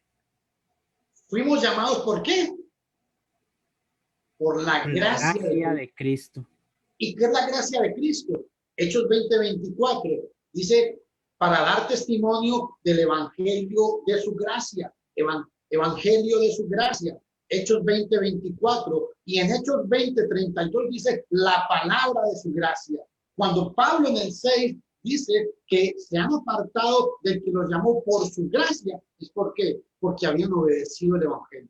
Fuimos llamados ¿por qué? Por la gracia de Cristo. ¿Y qué es la gracia de Cristo? Hechos 20:24 dice, para dar testimonio del evangelio de su gracia. evangelio de su gracia. Hechos 20:24 y en Hechos 20:32 dice la palabra de su gracia. Cuando Pablo en el 6 dice que se han apartado del que los llamó por su gracia, ¿es por qué? Porque habían obedecido el evangelio.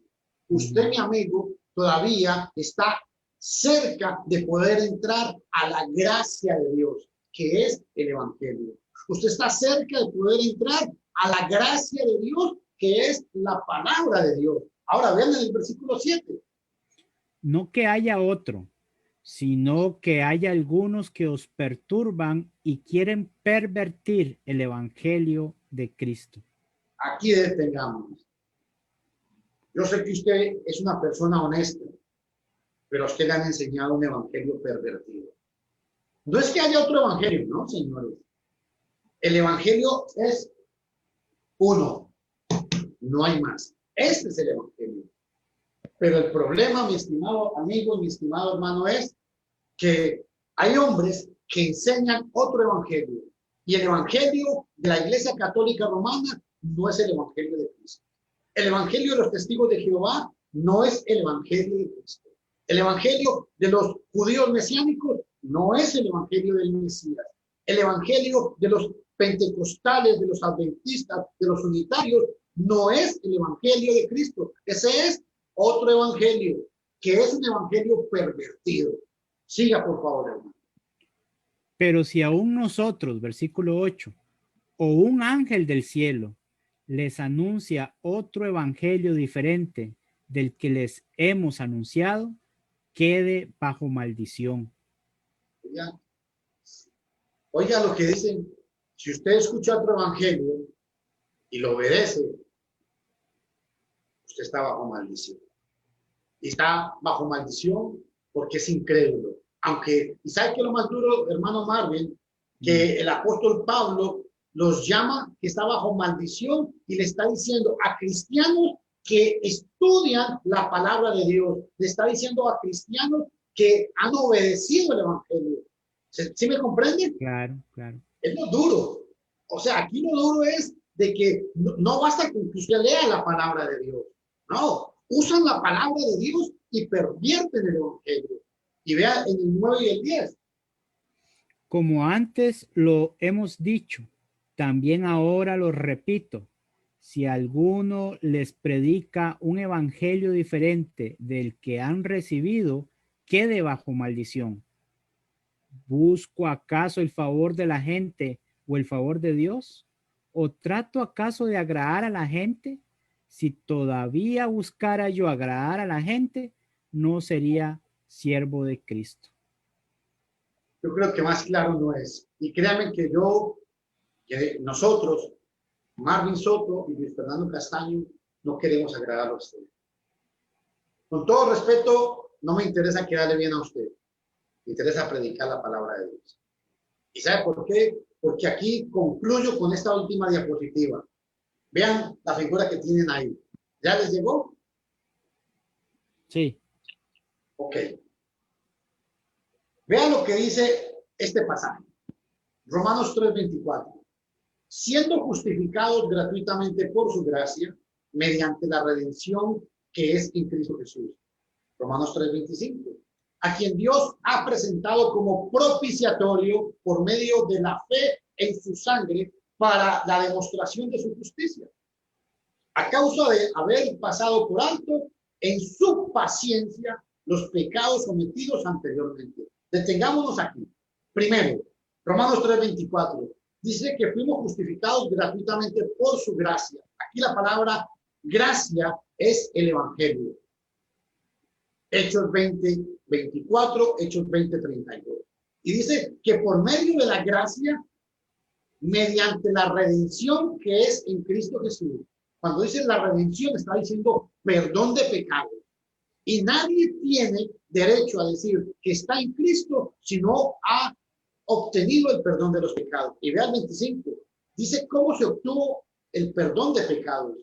Usted, mi amigo, todavía está cerca de poder entrar a la gracia de Dios, que es el evangelio. Usted está cerca de poder entrar a la gracia de Dios, que es la palabra de Dios. Ahora vean en el versículo 7. No que haya otro, sino que haya algunos que os perturban y quieren pervertir el evangelio de Cristo. Aquí detengamos. Yo sé que usted es una persona honesta, pero a usted le han enseñado un evangelio pervertido. No es que haya otro evangelio, ¿no, señores? El evangelio es uno, no hay más. Este es el evangelio. Pero el problema, mi estimado amigo, mi estimado hermano, es que hay hombres que enseñan otro evangelio. Y el evangelio de la Iglesia Católica Romana no es el evangelio de Cristo. El evangelio de los testigos de Jehová no es el evangelio de Cristo. El evangelio de los judíos mesiánicos no es el evangelio del Mesías. El evangelio de los pentecostales, de los adventistas, de los unitarios, no es el evangelio de Cristo. Ese es otro evangelio, que es un evangelio pervertido. Siga, por favor, hermano. Pero si aún nosotros, versículo 8, o un ángel del cielo les anuncia otro evangelio diferente del que les hemos anunciado, quede bajo maldición. Oiga, oiga lo que dicen. Si usted escucha otro evangelio y lo obedece, usted está bajo maldición. Y está bajo maldición porque es incrédulo. Aunque, ¿y sabe qué es lo más duro, hermano Marvin? Que el apóstol Pablo los llama que está bajo maldición y le está diciendo a cristianos que estudian la palabra de Dios. Le está diciendo a cristianos que han obedecido el evangelio. ¿Sí me comprenden? Claro, claro. Es lo duro. O sea, aquí lo duro es de que no basta con que usted lea la palabra de Dios. No, usan la palabra de Dios y pervierten el evangelio. Y vea en el 9 y el 10. Como antes lo hemos dicho, también ahora lo repito. Si alguno les predica un evangelio diferente del que han recibido, quede bajo maldición. ¿Busco acaso el favor de la gente o el favor de Dios? ¿O trato acaso de agradar a la gente? Si todavía buscara yo agradar a la gente, no sería siervo de Cristo. Yo creo que más claro no es. Y créanme que nosotros, Marvin Soto y Luis Fernando Castaño, no queremos agradar a usted. Con todo respeto, no me interesa quedarle bien a usted. Me interesa predicar la palabra de Dios. ¿Y sabe por qué? Porque aquí concluyo con esta última diapositiva. Vean la figura que tienen ahí. ¿Ya les llegó? Sí. Ok. Vean lo que dice este pasaje. Romanos 3:24. Siendo justificados gratuitamente por su gracia, mediante la redención que es en Cristo Jesús. Romanos 3:25. A quien Dios ha presentado como propiciatorio por medio de la fe en su sangre para la demostración de su justicia. A causa de haber pasado por alto en su paciencia los pecados cometidos anteriormente. Detengámonos aquí. Primero, Romanos 3:24. Dice que fuimos justificados gratuitamente por su gracia. Aquí la palabra gracia es el evangelio. Hechos 20:24, Hechos 20:32. Y dice que por medio de la gracia, mediante la redención que es en Cristo Jesús. Cuando dice la redención, está diciendo perdón de pecado. Y nadie tiene derecho a decir que está en Cristo si no ha obtenido el perdón de los pecados. Y vea el 25. Dice cómo se obtuvo el perdón de pecados.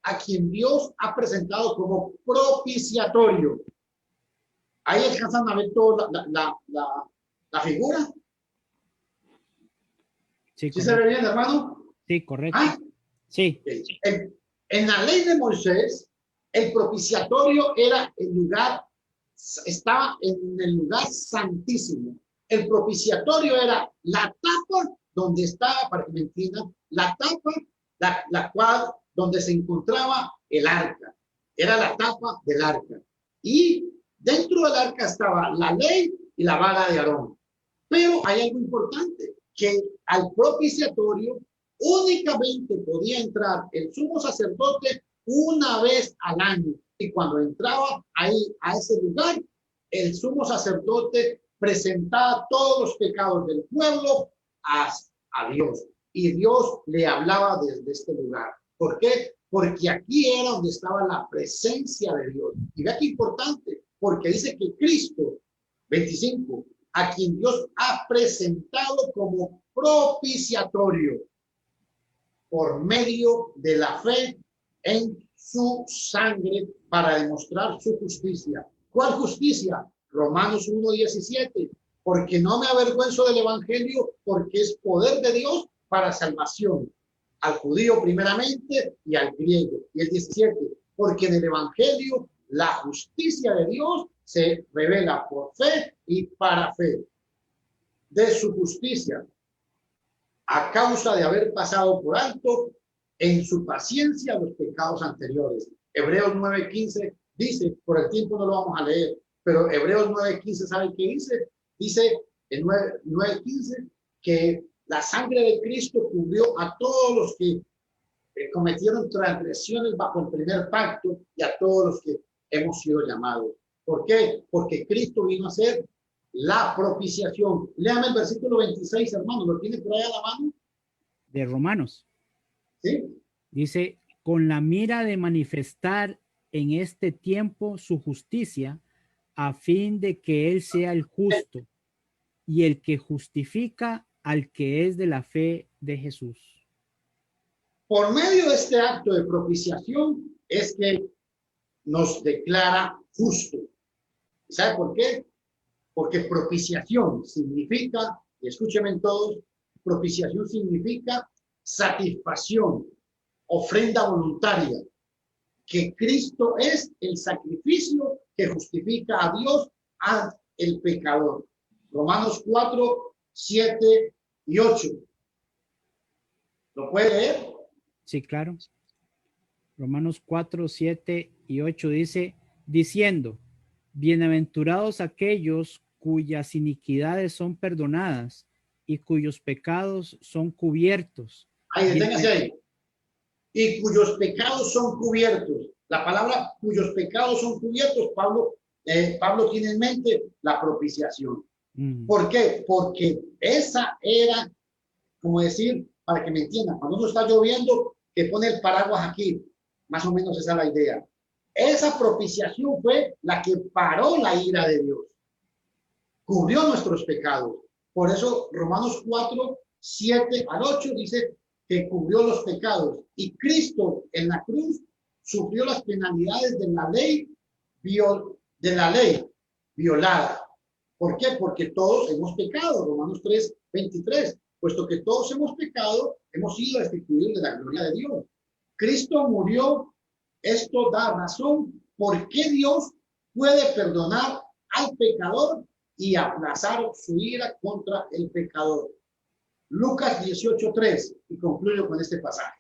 A quien Dios ha presentado como propiciatorio. Ahí alcanzan a ver toda la figura. Sí, ¿Sí se ve bien, hermano? Sí, correcto. ¿Ah? Sí. En la ley de Moisés, El propiciatorio era el lugar, estaba en el lugar santísimo. El propiciatorio era la tapa donde estaba, para que me entiendan, la tapa, la cual, donde se encontraba el arca. Era la tapa del arca. Y dentro del arca estaba la ley y la vara de Aarón. Pero hay algo importante, que al propiciatorio únicamente podía entrar el sumo sacerdote una vez al año. Y cuando entraba ahí a ese lugar, el sumo sacerdote presentaba todos los pecados del pueblo a Dios. Y Dios le hablaba desde este lugar. ¿Por qué? Porque aquí era donde estaba la presencia de Dios. Y vea qué importante, porque dice que Cristo, 25, a quien Dios ha presentado como propiciatorio por medio de la fe en su sangre para demostrar su justicia. ¿Cuál justicia? Romanos 1:17. Porque no me avergüenzo del evangelio, porque es poder de Dios para salvación al judío primeramente y al griego. Y el 17, porque en el evangelio la justicia de Dios se revela por fe y para fe. De su justicia, a causa de haber pasado por alto en su paciencia los pecados anteriores. Hebreos 9:15 dice, por el tiempo no lo vamos a leer, pero Hebreos 9:15, ¿sabe qué dice? Dice en 9:15 que la sangre de Cristo cubrió a todos los que cometieron transgresiones bajo el primer pacto y a todos los que hemos sido llamados. ¿Por qué? Porque Cristo vino a ser la propiciación. Léame el versículo 26, hermano. ¿Lo tiene por ahí a la mano? De Romanos. ¿Sí? Dice, con la mira de manifestar en este tiempo su justicia, a fin de que Él sea el justo y el que justifica al que es de la fe de Jesús. Por medio de este acto de propiciación es que nos declara justo. ¿Sabe por qué? Porque propiciación significa, y escúchenme todos, propiciación significa satisfacción, ofrenda voluntaria, que Cristo es el sacrificio que justifica a Dios al pecador. Romanos 4:7-8. ¿Lo puede leer? Sí, claro. Romanos 4:7-8 dice, diciendo, bienaventurados aquellos cuyas iniquidades son perdonadas y cuyos pecados son cubiertos. Ahí, deténgase ahí. Y cuyos pecados son cubiertos. La palabra cuyos pecados son cubiertos, Pablo tiene en mente la propiciación. ¿Por qué? Porque esa era, como decir, para que me entiendan, cuando uno está lloviendo, que pone el paraguas aquí, más o menos esa es la idea. Esa propiciación fue la que paró la ira de Dios. Cubrió nuestros pecados. Por eso Romanos 4:7-8 dice que cubrió los pecados. Y Cristo en la cruz sufrió las penalidades de la ley violada. ¿Por qué? Porque todos hemos pecado. Romanos 3:23. Puesto que todos hemos pecado, hemos sido destituidos de la gloria de Dios. Cristo murió. Esto da razón por qué Dios puede perdonar al pecador y aplazar su ira contra el pecador. Lucas 18:3, y concluyo con este pasaje.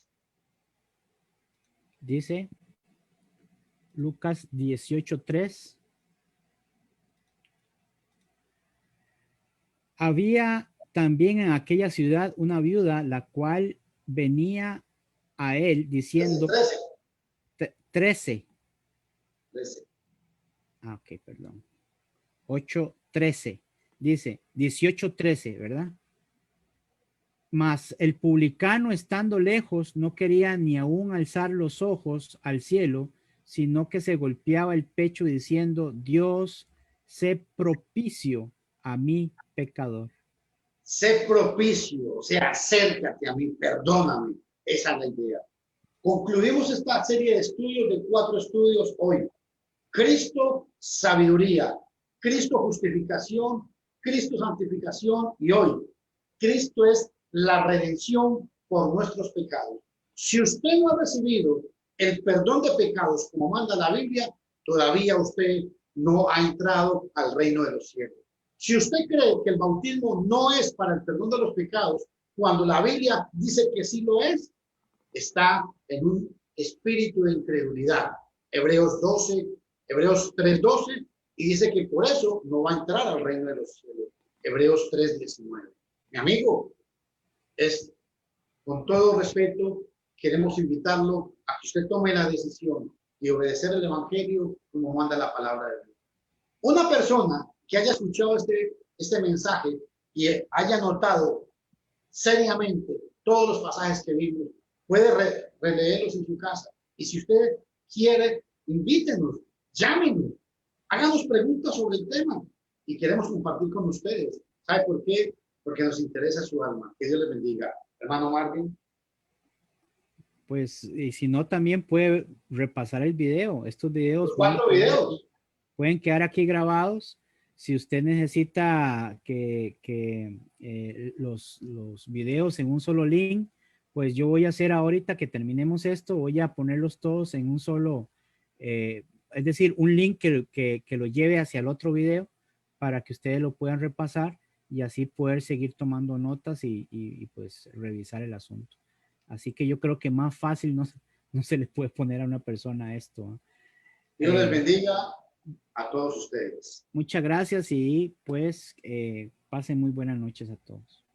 Dice Lucas 18:3. Había también en aquella ciudad una viuda, la cual venía a él diciendo 13. Ah, ok, perdón. 8:13. Dice 18:13, ¿verdad? Mas el publicano, estando lejos, no quería ni aún alzar los ojos al cielo, sino que se golpeaba el pecho diciendo, Dios, sé propicio a mí, pecador. Sé propicio, o sea, acércate a mí, perdóname. Esa es la idea. Concluimos esta serie de estudios, de 4 estudios hoy. Cristo, sabiduría. Cristo, justificación. Cristo, santificación. Y hoy, Cristo es la redención por nuestros pecados. Si usted no ha recibido el perdón de pecados, como manda la Biblia, todavía usted no ha entrado al reino de los cielos. Si usted cree que el bautismo no es para el perdón de los pecados, cuando la Biblia dice que sí lo es, está en un espíritu de incredulidad. Hebreos 12, Hebreos 3:12, y dice que por eso no va a entrar al reino de los cielos. Hebreos 3:19. Mi amigo, es con todo respeto, queremos invitarlo a que usted tome la decisión y obedecer el evangelio como manda la palabra de Dios. Una persona que haya escuchado este mensaje y haya notado seriamente todos los pasajes que vimos, puede releerlos en su casa. Y si usted quiere, invítenos, llámenos, háganos preguntas sobre el tema y queremos compartir con ustedes. ¿Sabe por qué? Porque nos interesa su alma. Que Dios les bendiga. Hermano Marvin. Pues, y si no, también puede repasar el video. Estos videos Los 4 videos pueden quedar aquí grabados. Si usted necesita los videos en un solo link, pues yo voy a hacer ahorita que terminemos esto, voy a ponerlos todos en un solo, es decir, un link que lo lleve hacia el otro video para que ustedes lo puedan repasar y así poder seguir tomando notas y pues revisar el asunto. Así que yo creo que más fácil no se le puede poner a una persona esto. Dios les bendiga a todos ustedes. Muchas gracias y pues pasen muy buenas noches a todos.